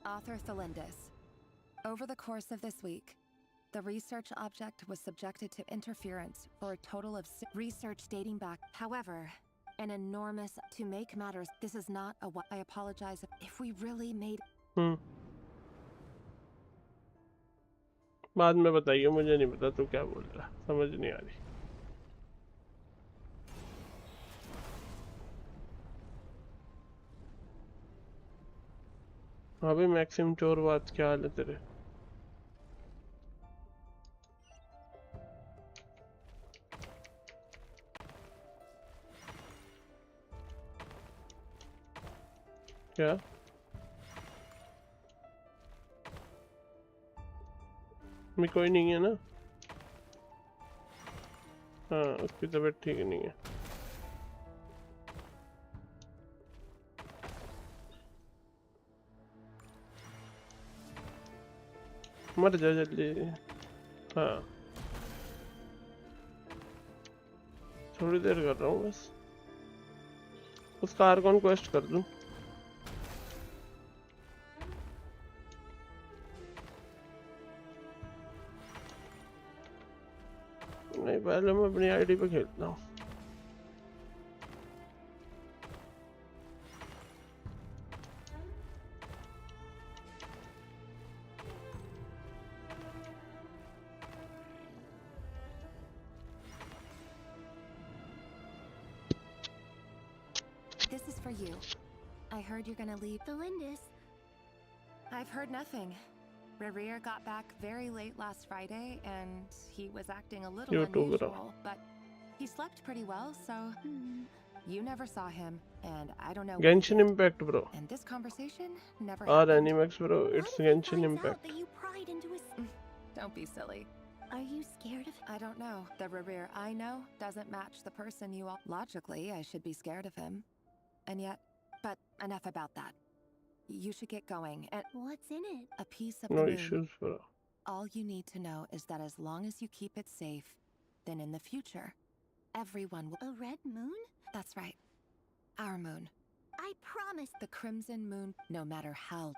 Author Thelindis. Over the course of this week, the research object was subjected to interference for a total of research dating back. However, an enormous. To make matters, this is not a. I apologize if we really made. बाद में बताइए, मुझे नहीं पता तू क्या बोल रहा, समझ नहीं आ रही। हाँ भाई मैक्सिम चोर, बात क्या हाल है तेरे? क्या मिकोई नहीं है ना? हाँ उसकी तबीयत ठीक नहीं है। मर जा जल्दी। हाँ थोड़ी देर कर रहा हूँ बस। उस कार कौन क्वेस्ट कर दूँ? नहीं पहले मैं अपनी आईडी पे खेलता हूँ। This is for you. I heard you're gonna leave. Thelindis. I've heard nothing. Rerir got back very late last Friday, and he was acting a little You too, bro. unusual, but he slept pretty well, so you never saw him, and I don't know. Genshin Impact, bro. And this conversation never Or happened. Animax, bro. It's Genshin Impact. That you pried into his. Don't be silly. Are you scared of? I don't know. The Rerir I know doesn't match the person you all. Logically, I should be scared of him. And yet, but enough about that. You should get going. And what's in it? A piece of No the moon. issues, bro. All you need to know is that as long as you keep it safe, then in the future, everyone will. A red moon? That's right. Our moon. I promise. The crimson moon, no matter how.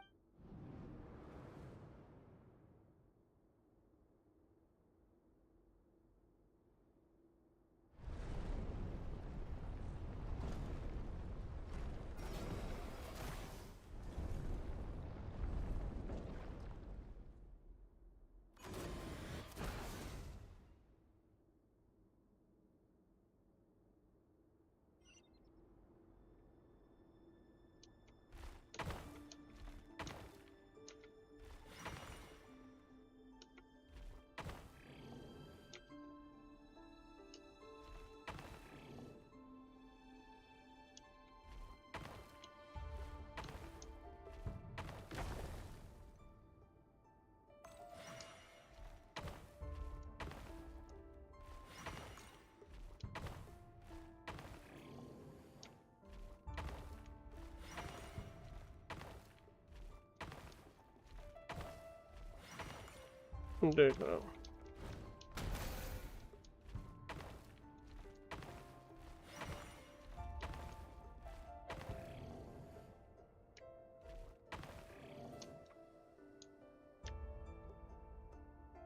देख रहा हूँ।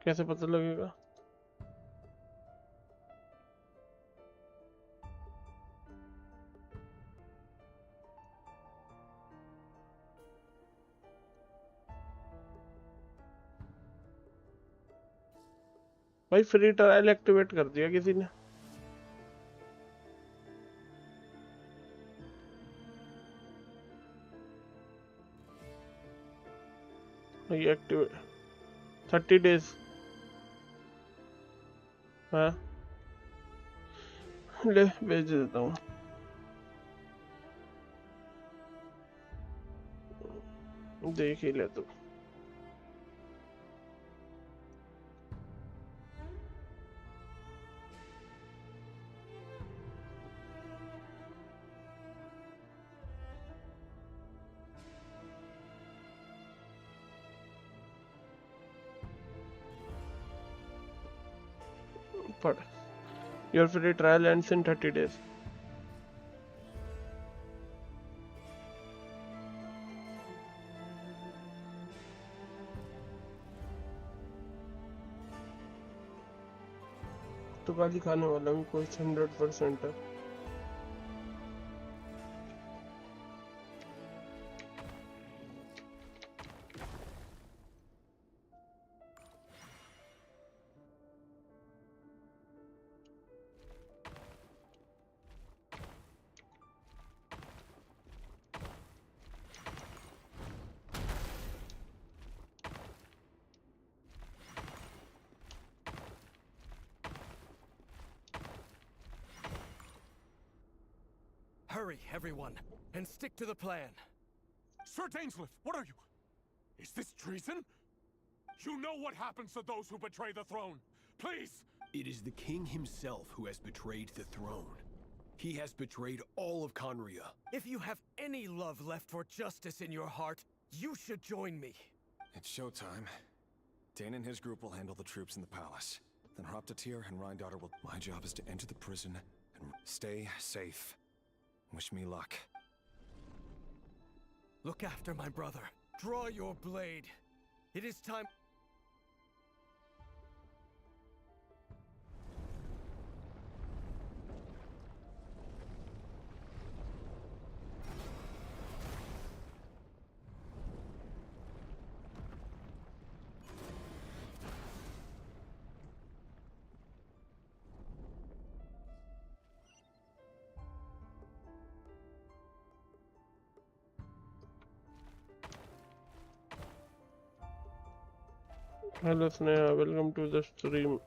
कैसे पता लगेगा? भाई free trial activate कर दिया किसी ने। ये एक्टिवेट 30 डेज। हाँ ले भेज देता हूँ। देख ही ले तू। पढ़। Your free trial ends in 30 days. पुर्तगाली खाने वाला हूँ, कोई 100% है। Hurry, everyone, and stick to the plan. Sir Dainsleif, what are you? Is this treason? You know what happens to those who betray the throne. Please! It is the king himself who has betrayed the throne. He has betrayed all of Conria. If you have any love left for justice in your heart, you should join me. It's showtime. Dane and his group will handle the troops in the palace. Then Hraptatir and Rhindaughter will... My job is to enter the prison and stay safe. Wish me luck. Look after my brother. Draw your blade. It is time. Hello Sneha, welcome to the stream.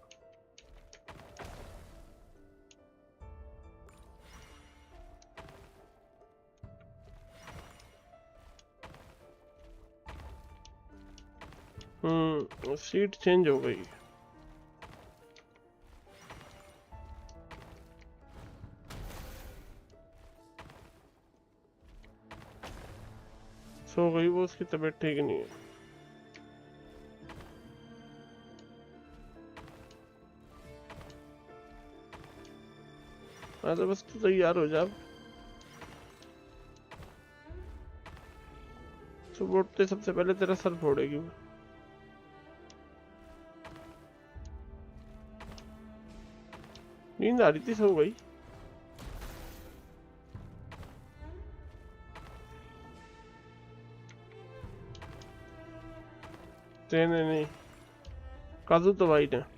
Seat change हो गई। सो गई वो, उसकी तबीयत ठीक नहीं है। हाँ तो बस तू तैयार हो जा। सुबह उठते सबसे पहले तेरा सर फोड़ेगी वो। नींद आ रही थी, सो गई। नहीं, काजू तो वाइट है।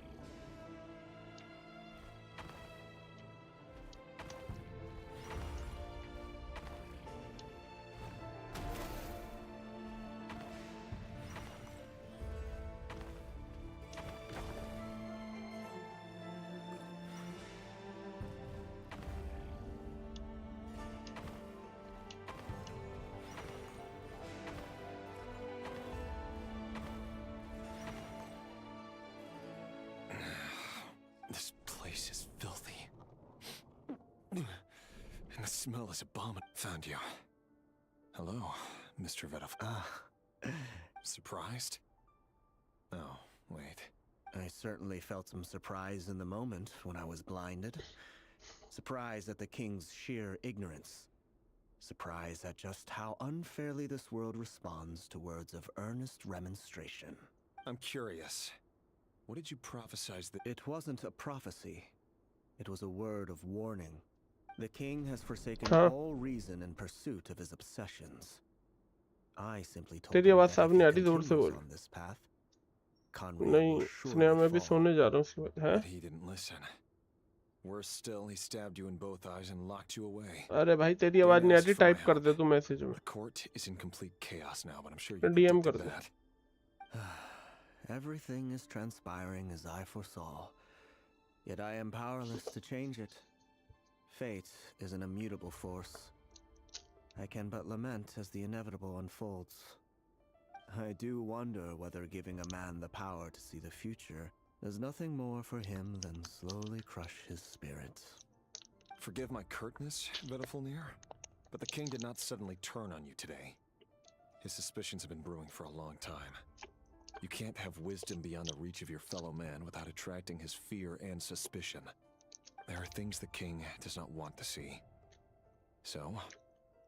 This place is filthy. And the smell is abominable. Found you. Hello, Mr. Vedov. Surprised? Oh, wait. I certainly felt some surprise in the moment when I was blinded. Surprise at the king's sheer ignorance. Surprise at just how unfairly this world responds to words of earnest remonstration. I'm curious. What did you prophesize that... It wasn't a prophecy. It was a word of warning. The king has forsaken all reason in pursuit of his obsessions. I simply told him that if he continues on this path, Conria will surely fall. But he didn't listen. Worse still, he stabbed you in both eyes and locked you away. अरे भाई तेरी आवाज नहीं आ रही, type कर दे तू message में। The court is in complete chaos now, but I'm sure you DM कर predicted they. that. Everything is transpiring as I foresaw, yet I am powerless to change it. Fate is an immutable force. I can but lament as the inevitable unfolds. I do wonder whether giving a man the power to see the future does nothing more for him than slowly crush his spirit. Forgive my curtness, Vedafulnir, but the king did not suddenly turn on you today. His suspicions have been brewing for a long time. You can't have wisdom beyond the reach of your fellow man without attracting his fear and suspicion. There are things the king does not want to see. So,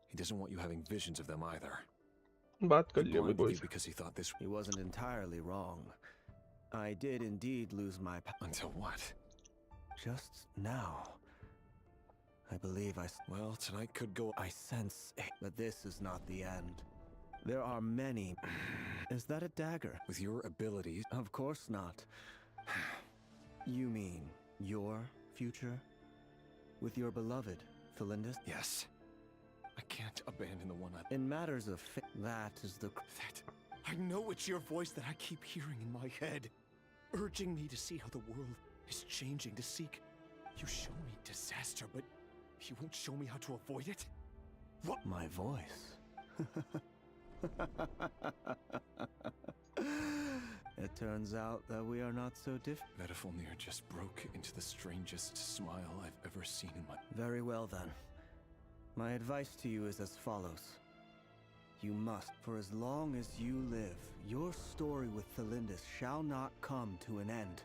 he doesn't want you having visions of them either. He blinded you because he thought this... He wasn't entirely wrong. I did indeed lose my... Until what? just now. I believe Well, tonight could go. I sense but this is not the end. There are many. Is that a dagger? With your abilities? Of course not. You mean your future? With your beloved, Felindus? Yes. I can't abandon the one I... In matters of that is the... I know it's your voice that I keep hearing in my head, urging me to see how the world is changing, to seek... You show me disaster, but you won't show me how to avoid it? What? My voice? It turns out that we are not so different. Vedifalnir just broke into the strangest smile I've ever seen in my... Very well then. My advice to you is as follows. You must, for as long as you live, your story with Felindus shall not come to an end.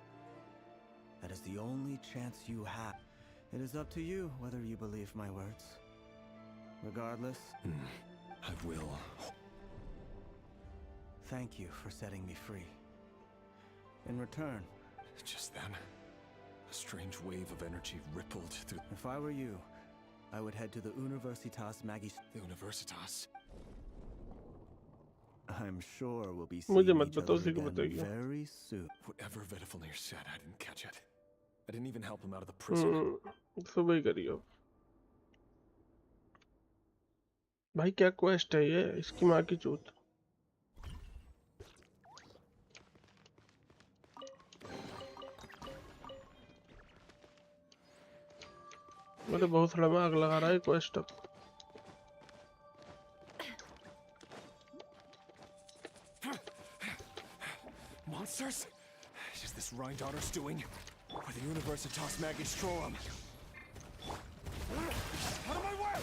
That is the only chance you have. It is up to you whether you believe my words. Regardless... I will. Thank you for setting me free. In return... Just then, a strange wave of energy rippled through... If I were you, I would head to the Universitas Magis... The Universitas? I'm sure we'll be seeing each other again very soon. Whatever Vedifalnir said, I didn't catch it. I didn't even help him out of the prison. सुबह करियो भाई क्या quest है ये इसकी माँ की चूत मेरे बहुत दिमाग लगा रहा है क्वेस्ट अब Monsters? Is this Rhindaughter's doing? Or the Universitas Magistrorum? Out of my way!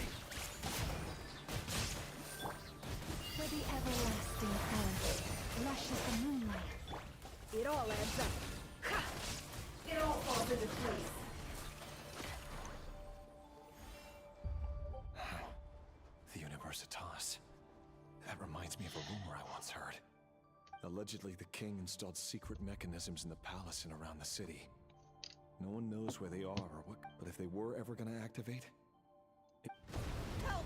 Where the everlasting forest lushes the moonlight. It all adds up. Ha! It all falls into place. The Universitas. That reminds me of a rumor I once heard. Allegedly, the king installed secret mechanisms in the palace and around the city. No one knows where they are or what, but if they were ever gonna activate... Help!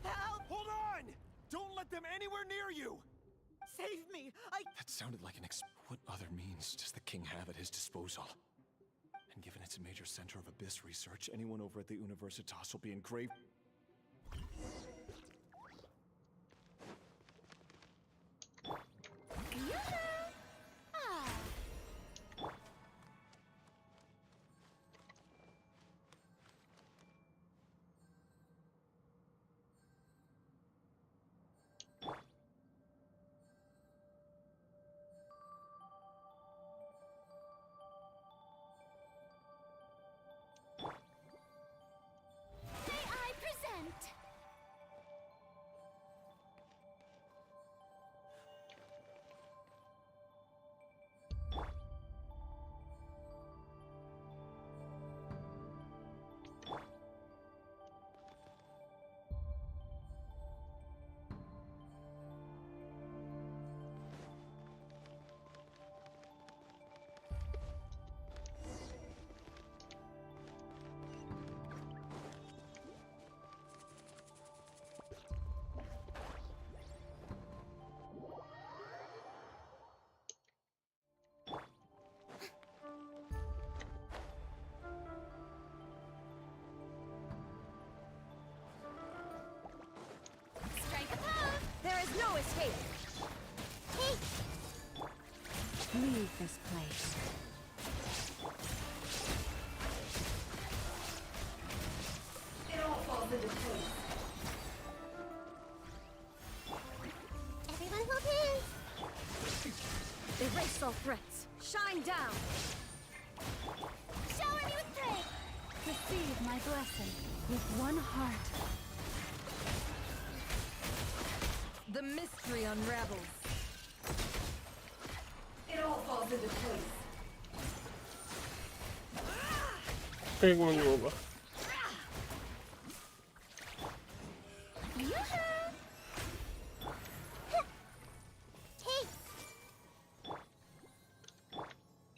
Help! Hold on! Don't let them anywhere near you! Save me! That sounded like an What other means does the king have at his disposal? And given it's a major center of abyss research, anyone over at the Universitas will be in grave... There is no escape! Hey! Leave this place. It all falls into place. Everyone hold hands! Erase all threats. Shine down! Shower me with praise! Receive my blessing with one heart. The mystery unravels. It all falls into place. एक minute होगा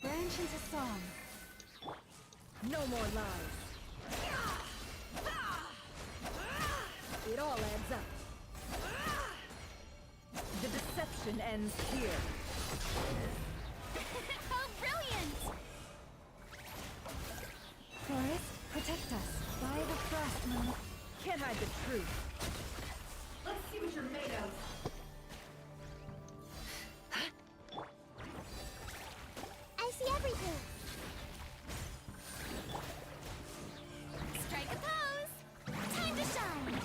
Branch into song. No more lies. It all adds up. The deception ends here. How brilliant! Forest, protect us. By the frost moon. Can't hide the truth. Let's see what you're made of. I see everything. Strike a pose. Time to shine.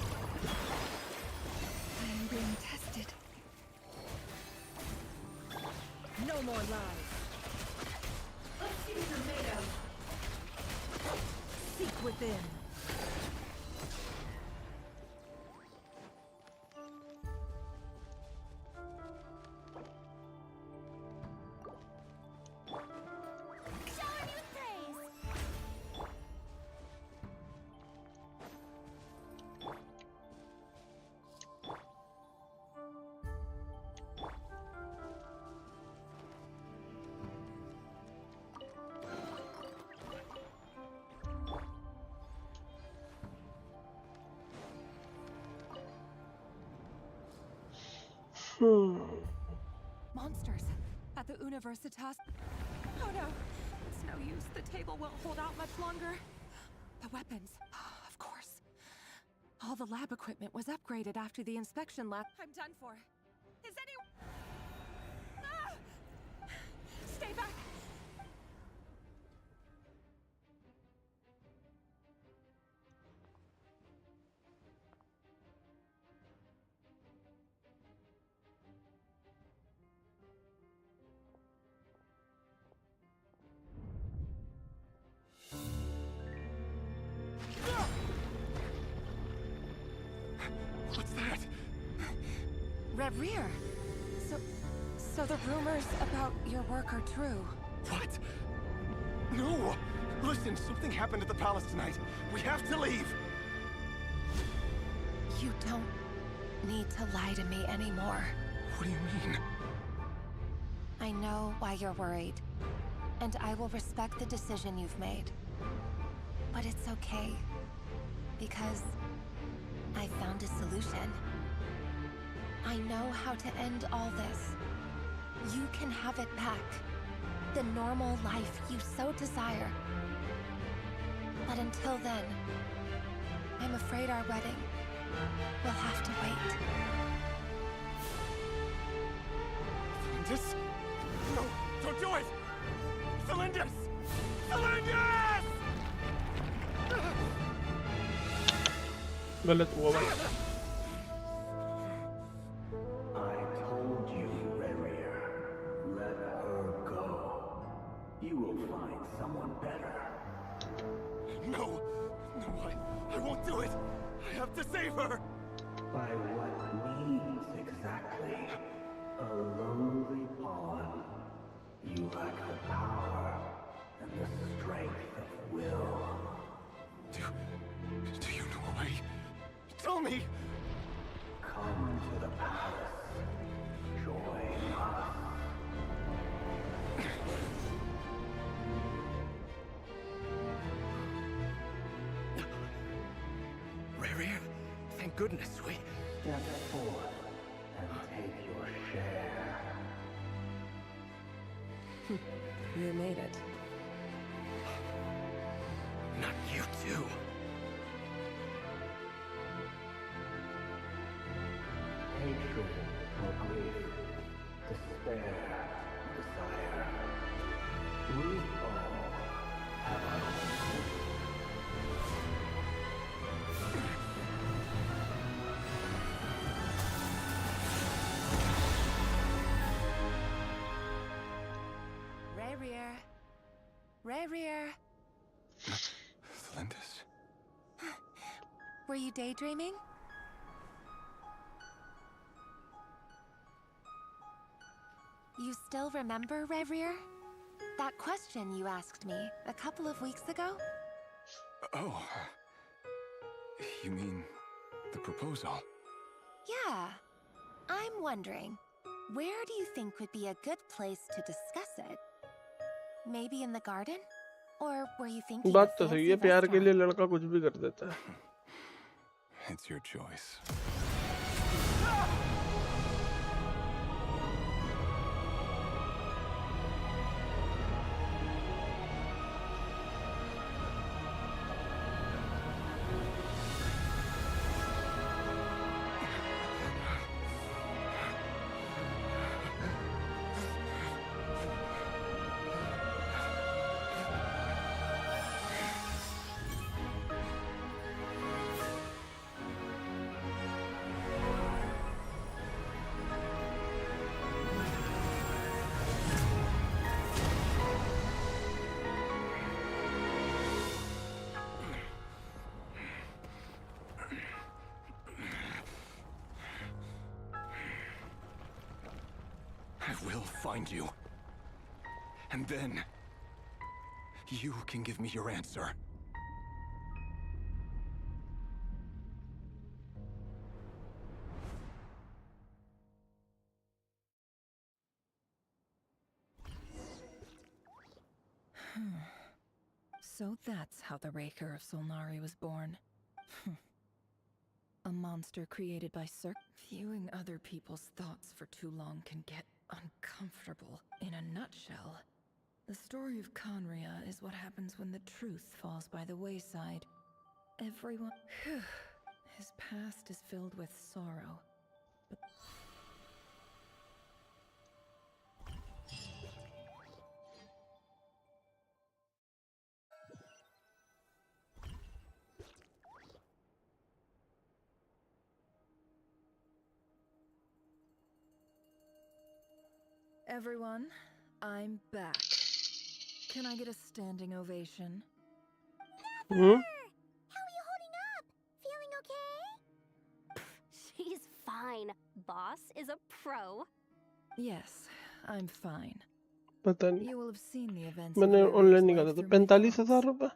I am being tested. No more lies. Let's see what you're made of. Seek within. Shower me with praise. Monsters at the Universitas. Oh no, it's no use. The table won't hold out much longer. The weapons, of course. All the lab equipment was upgraded after the inspection lab. I'm done for. Is anyone? Ah! Stay back. What's that? Reverie. So the rumors about your work are true. What? No! Listen, something happened at the palace tonight. We have to leave! You don't need to lie to me anymore. What do you mean? I know why you're worried, and I will respect the decision you've made. But it's okay, because I found a solution. I know how to end all this. You can have it back. The normal life you so desire. But until then, I'm afraid our wedding will have to wait. Celindus? No, don't do it! Celindus! Celindus! गलत हुआ भाई I told you, Reverie. Let her go. You will find someone better. No! No, I won't do it! I have to save her! By what means exactly? A lowly pawn. You lack the power and the strength of will. Do you know a way? Tell me! Come to the palace. Join us. Reverie, thank goodness we... Step forth and take your share. You made it. Not you too. Hatred or grief, despair, desire. We all have our own. Reverie. Reverie. Celindus? Were you daydreaming? You still remember, Reverie? That question you asked me a couple of weeks ago? Oh. You mean the proposal? Yeah. I'm wondering, where do you think would be a good place to discuss it? Maybe in the garden? Or were you thinking बात of तो सही fancy है, प्यार के लिए restaurant? लड़का कुछ भी कर देता है. It's your choice. I will find you. And then you can give me your answer. So that's how the Raker of Solnari was born. A monster created by Viewing other people's thoughts for too long can get uncomfortable. In a nutshell, the story of Conria is what happens when the truth falls by the wayside. Everyone... His past is filled with sorrow. But... Everyone, I'm back. Can I get a standing ovation? How are you holding up? Feeling okay? She's fine. Boss is a pro. Yes, I'm fine. पता नहीं. You will have seen the events मैंने of online Rarier's निकाला life था through my 45,000 thoughts. रुपए.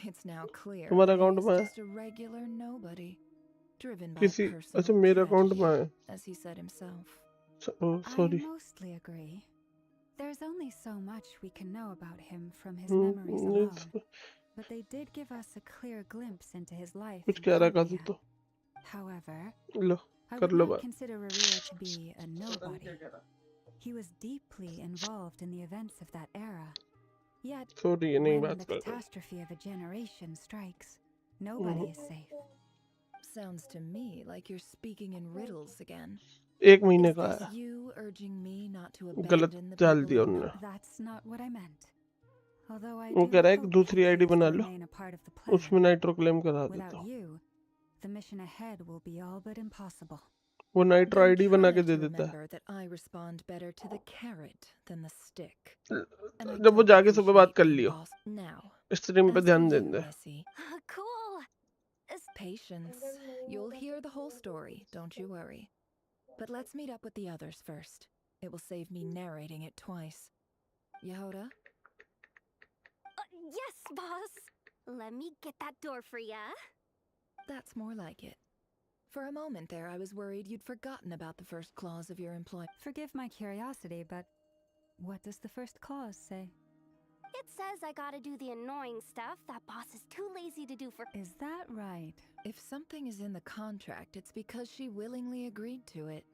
It's now clear तुम्हारे that account he's में है? just a regular nobody, driven by किसी personal अच्छा मेरे अकाउंट tragedy, में है. as he said himself. Sorry. I mostly agree. There's only so much we can know about him from his Hmm, memories it's- alone. But they did give us a clear glimpse into his life कुछ in कह रहा है Conria. काजल तो. However, low I कर would low not बात. consider Rarira to be a nobody. He was deeply involved in the events of that era. Yet, Sorry, ये नहीं when बात the कर रहा. catastrophe of a generation strikes, nobody is safe. Sounds to me like you're speaking in riddles again. 1 महीने Is का this है. you urging me not to गलत abandon the डाल people दिया of उन्होंने. That's not what I meant. Although I वो do कह रहा है कि hope दूसरी आईडी Petrus बना will low. remain a part of the plan. उसमें नाइट्रो क्लेम करा देता Without हूँ. you, the mission ahead will be all but impossible. वो नाइट्रो Then आईडी बना try के दे to देता है. remember that I respond better to the carrot than the stick. And I जब वो don't जाके सुबह बात appreciate कर being लियो. boss now. स्ट्रीम पे As for ध्यान you, देंगे. Missy, Cool. patience. You'll hear the whole story, don't you worry. But let's meet up with the others first. It will save me narrating it twice. Yehoda? Yes, boss. Let me get that door for ya. That's more like it. For a moment there, I was worried you'd forgotten about the first clause of your employment. Forgive my curiosity, but what does the first clause say? It says I gotta do the annoying stuff that boss is too lazy to do for. Is that right? If something is in the contract, it's because she willingly agreed to it.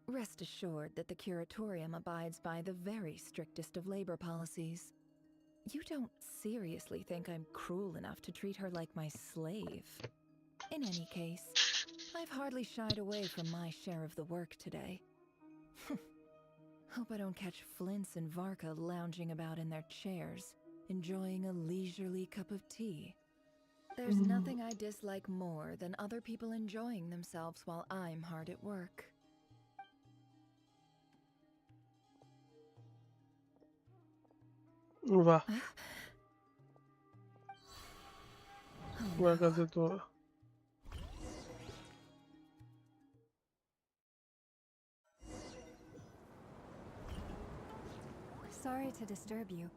Rest assured that the Curatorium abides by the very strictest of labor policies. You don't seriously think I'm cruel enough to treat her like my slave? In any case, I've hardly shied away from my share of the work today. Hope I don't catch Flintz and Varka lounging about in their chairs, enjoying a leisurely cup of tea. There's nothing I dislike more than other people enjoying themselves while I'm hard at work. वाह. वाह कैसे तो. Sorry to disturb you,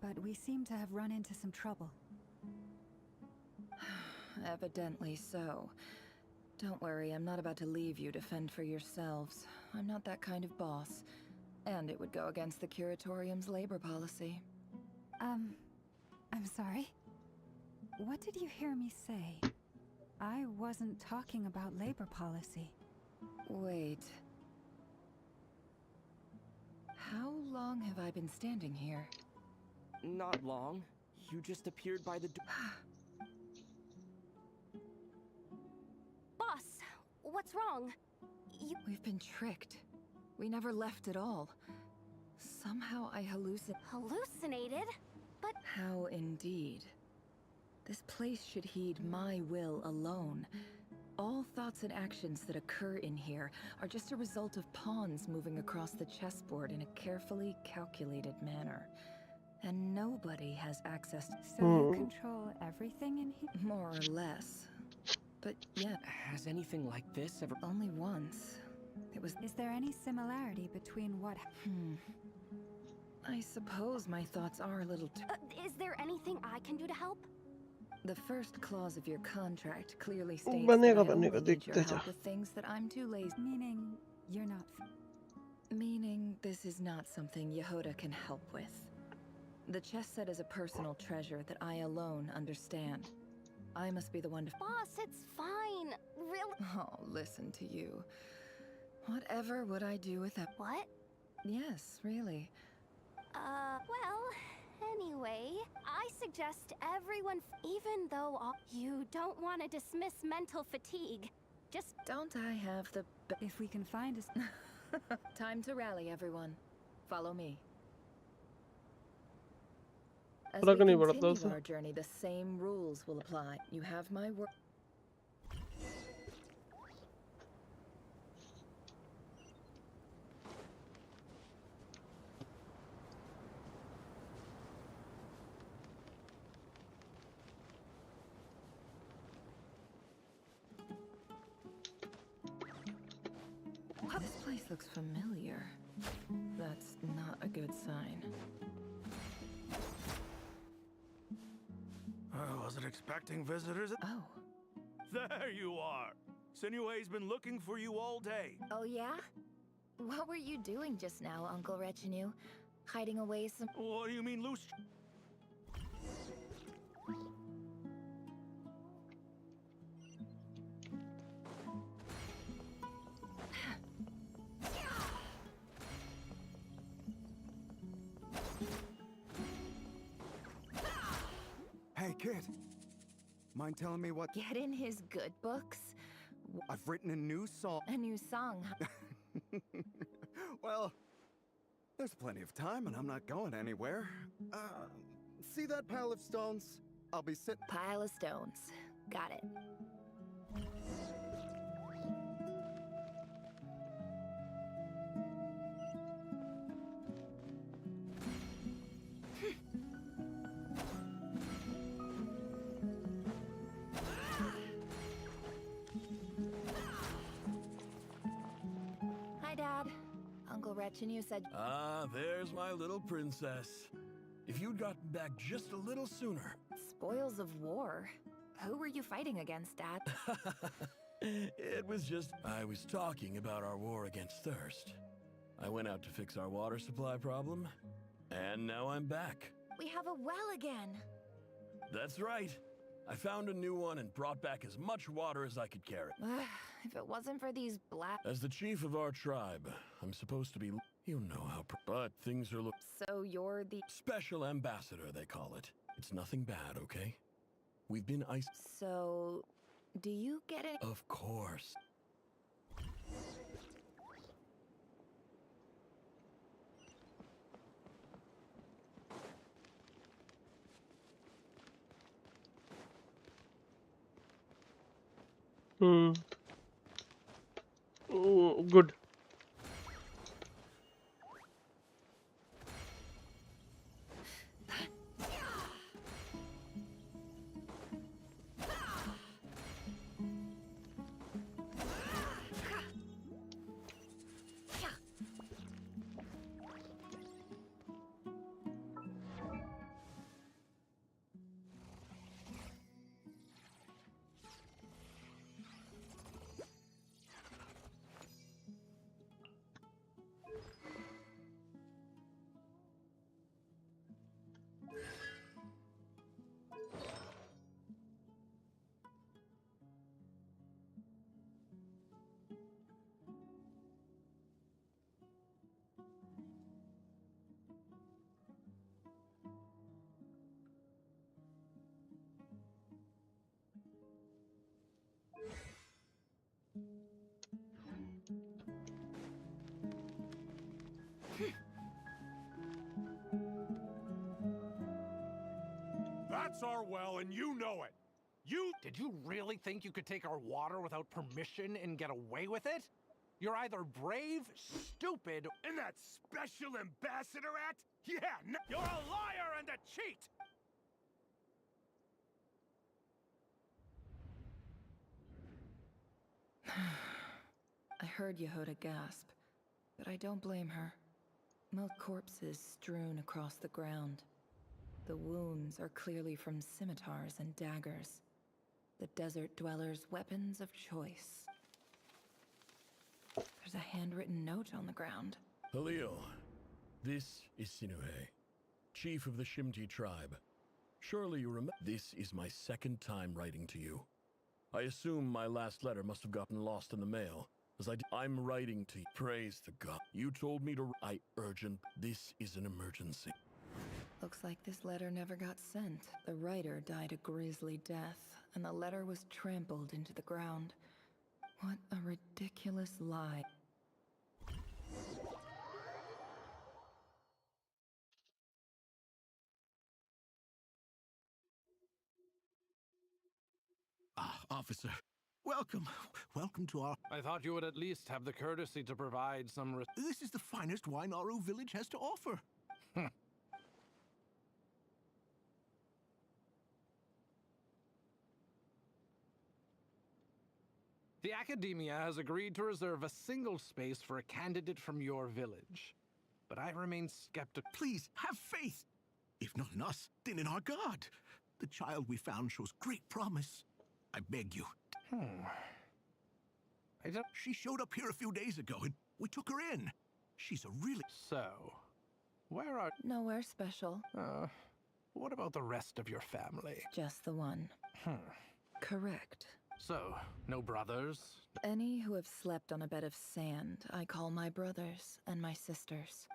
but we seem to have run into some trouble. Evidently so. Don't worry, I'm not about to leave you to fend for yourselves. I'm not that kind of boss. And it would go against the Curatorium's labor policy. I'm sorry? What did you hear me say? I wasn't talking about labor policy. Wait. How long have I been standing here? Not long. You just appeared by the door. Boss, what's wrong? We've been tricked. We never left at all. Somehow I Hallucinated? But How indeed. This place should heed my will alone. All thoughts and actions that occur in here are just a result of pawns moving across the chessboard in a carefully calculated manner. And nobody has access to... So you control everything in here? More or less. But yeah. Has anything like this ever... Only once. It was... Is there any similarity between what... I suppose my thoughts are a little... Is there anything I can do to help? The first clause of your contract clearly states बनेगा that I only बनेगा need your देखते जा help with things that I'm too lazy. Meaning you're not... Meaning this is not something Yehoda can help with. The chess set is a personal treasure that I alone understand. I must be the one to... Boss, it's fine. Really? Oh, listen to you. Whatever would I do without... What? Yes, really. Well, anyway, I suggest everyone, even though you don't want to dismiss mental fatigue, just... Don't I have the... If we can find us... Time to rally, everyone. Follow me. As फर्क we नहीं पड़ता continue उससे our journey, the same rules will apply. You have my word. This place looks familiar. That's not a good sign. I wasn't expecting visitors. Oh. There you are. Sinue's been looking for you all day. Oh yeah? What were you doing just now, Uncle Retinue? Hiding away some... What do you mean, loose? Hey, kid. Mind telling me what... Get in his good books? I've written a new song. A new song, huh? Well, there's plenty of time and I'm not going anywhere. See that pile of stones? I'll be sitting... Pile of stones. Got it. Hi, Dad. Uncle Retinue said... Ah, there's my little princess. If you'd gotten back just a little sooner. Spoils of war. Who were you fighting against, Dad? It was just... I was talking about our war against thirst. I went out to fix our water supply problem, and now I'm back. We have a well again. That's right. I found a new one and brought back as much water as I could carry. If it wasn't for these black... As the chief of our tribe, I'm supposed to be... You know how... But things are... So you're the... Special ambassador, they call it. It's nothing bad, okay? We've been ice... So... Do you get it? Of course. Good. That's our well, and you know it. Did you really think you could take our water without permission and get away with it? You're either brave, stupid, and that special ambassador act? Yeah, no, you're a liar and a cheat! I heard Yehuda gasp, but I don't blame her. Milk corpses strewn across the ground. The wounds are clearly from scimitars and daggers. The desert dwellers' weapons of choice. There's a handwritten note on the ground. Halil, this is Sinuhe, chief of the Shimti tribe. Surely you remember. This is my second time writing to you. I assume my last letter must have gotten lost in the mail, as I'm writing to you. Praise the God. You told me to. Urgent. This is an emergency. Looks like this letter never got sent. The writer died a grisly death, and the letter was trampled into the ground. What a ridiculous lie. Officer, welcome. Welcome to our... I thought you would at least have the courtesy to provide some... This is the finest wine Aru village has to offer. The Academia has agreed to reserve a single space for a candidate from your village. But I remain skeptical. Please, have faith. If not in us, then in our God. The child we found shows great promise. I beg you. She showed up here a few days ago, and we took her in. She's a really... So, where are... Nowhere special. What about the rest of your family? Just the one. Correct. So, no brothers? Any who have slept on a bed of sand, I call my brothers and my sisters.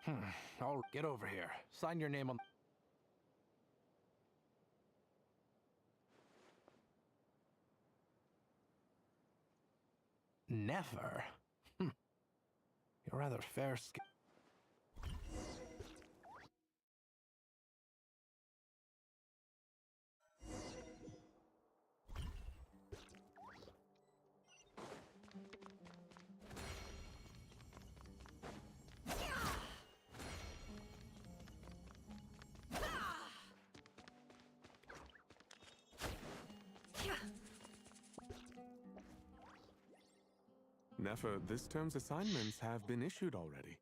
I'll get over here. Sign your name on... Never? You're rather fair-skinned. Nefer, this term's assignments have been issued already.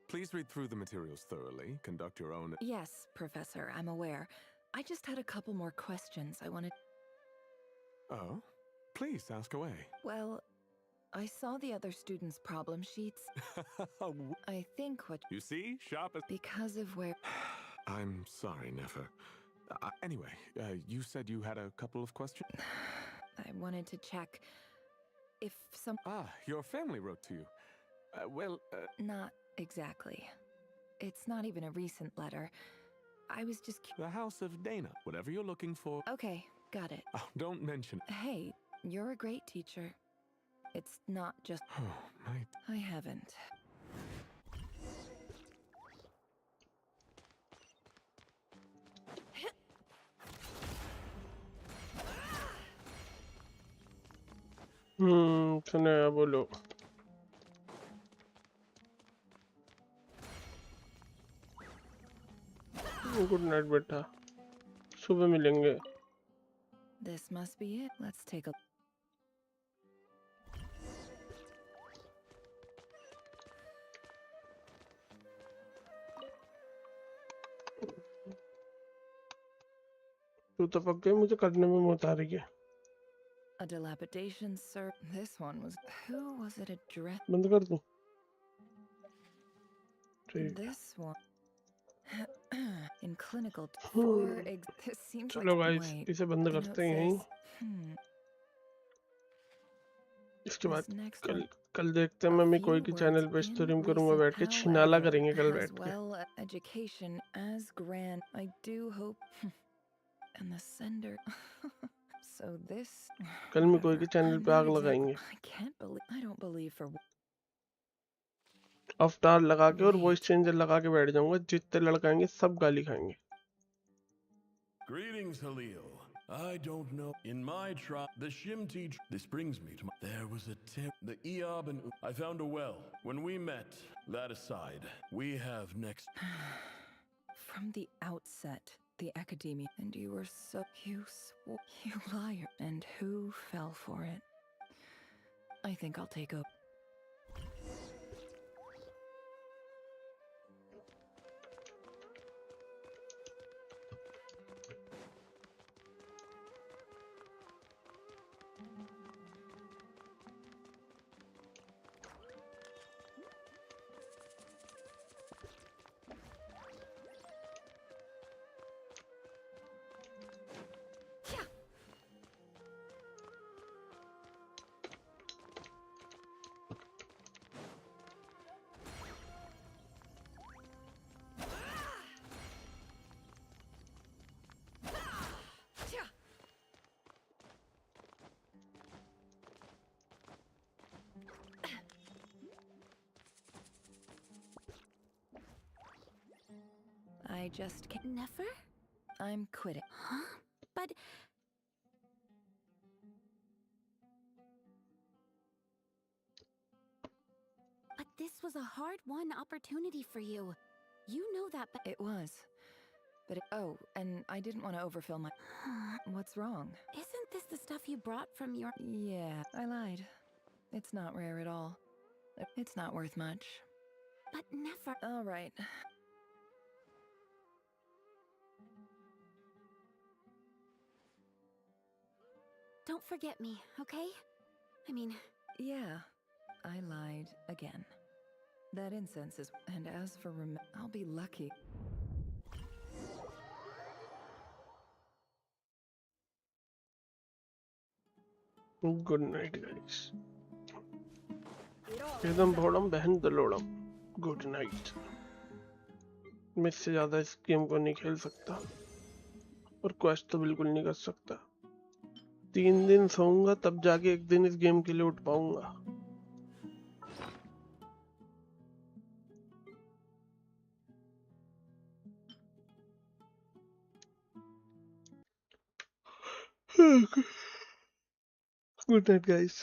Please read through the materials thoroughly, conduct your own... Yes, Professor, I'm aware. I just had a couple more questions I wanted... Oh? Please, ask away. Well, I saw the other students' problem sheets. I think what... You see? Sharp as... Because of where... I'm sorry, Nefer. Anyway, you said you had a couple of questions? I wanted to check... if some... your family wrote to you. Not exactly. It's not even a recent letter. I was just... The House of Dana. Whatever you're looking for... Okay, got it. Oh, don't mention... Hey, you're a great teacher. It's not just... Oh, my... I haven't. सुनाया बोलो good night बेटा सुबह मिलेंगे This must be it. Let's take a... तू तो पक गई मुझे करने में मत आ रही है A dilapidation, sir. This one was... Who was it addressed? बंद कर दूं This one... In clinical... This seems चलो like... गाइस Wait, इसे बंद the note करते हैं says, इसके बाद कल देखते हैं मैं मिकोई के चैनल पे स्ट्रीम करूंगा बैठ के छिनाला करेंगे कल बैठ as के well education as grand. I do hope... And the sender... So this... कल मिकोई के चैनल पे आग लगाएंगे I can't believe... I don't believe for... अवतार लगा के और वॉइस चेंजर लगा के बैठ जाऊंगा जितने लड़काएंगे सब गाली खाएंगे Greetings, Halil. I don't know. In my tribe, the Shimti. This brings me to my. There was a tip. The Eob and. I found a well. When we met, that aside, we have next. From the outset, the academia, and you were so. You liar. And who fell for it? I think I'll take over. I just can't. Never? I'm quitting. Huh? But... But this was a hard-won opportunity for you. You know that, but... It was. But oh, and I didn't want to overfill my... What's wrong? Isn't this the stuff you brought from your... Yeah, I lied. It's not rare at all. It's not worth much. But never... All right. Don't forget me, okay? I mean... Yeah, I lied again. That incense is... And as for I'll be lucky. Good night, guys. एकदम भोड़म बहन दलोड़म. Good night. मैं इससे ज़्यादा इस game को नहीं खेल सकता और क्वेस्ट तो बिल्कुल नहीं कर सकता. 3 दिन सोऊंगा तब जाके एक दिन इस गेम के लिए उठ पाऊंगा. Good night, guys.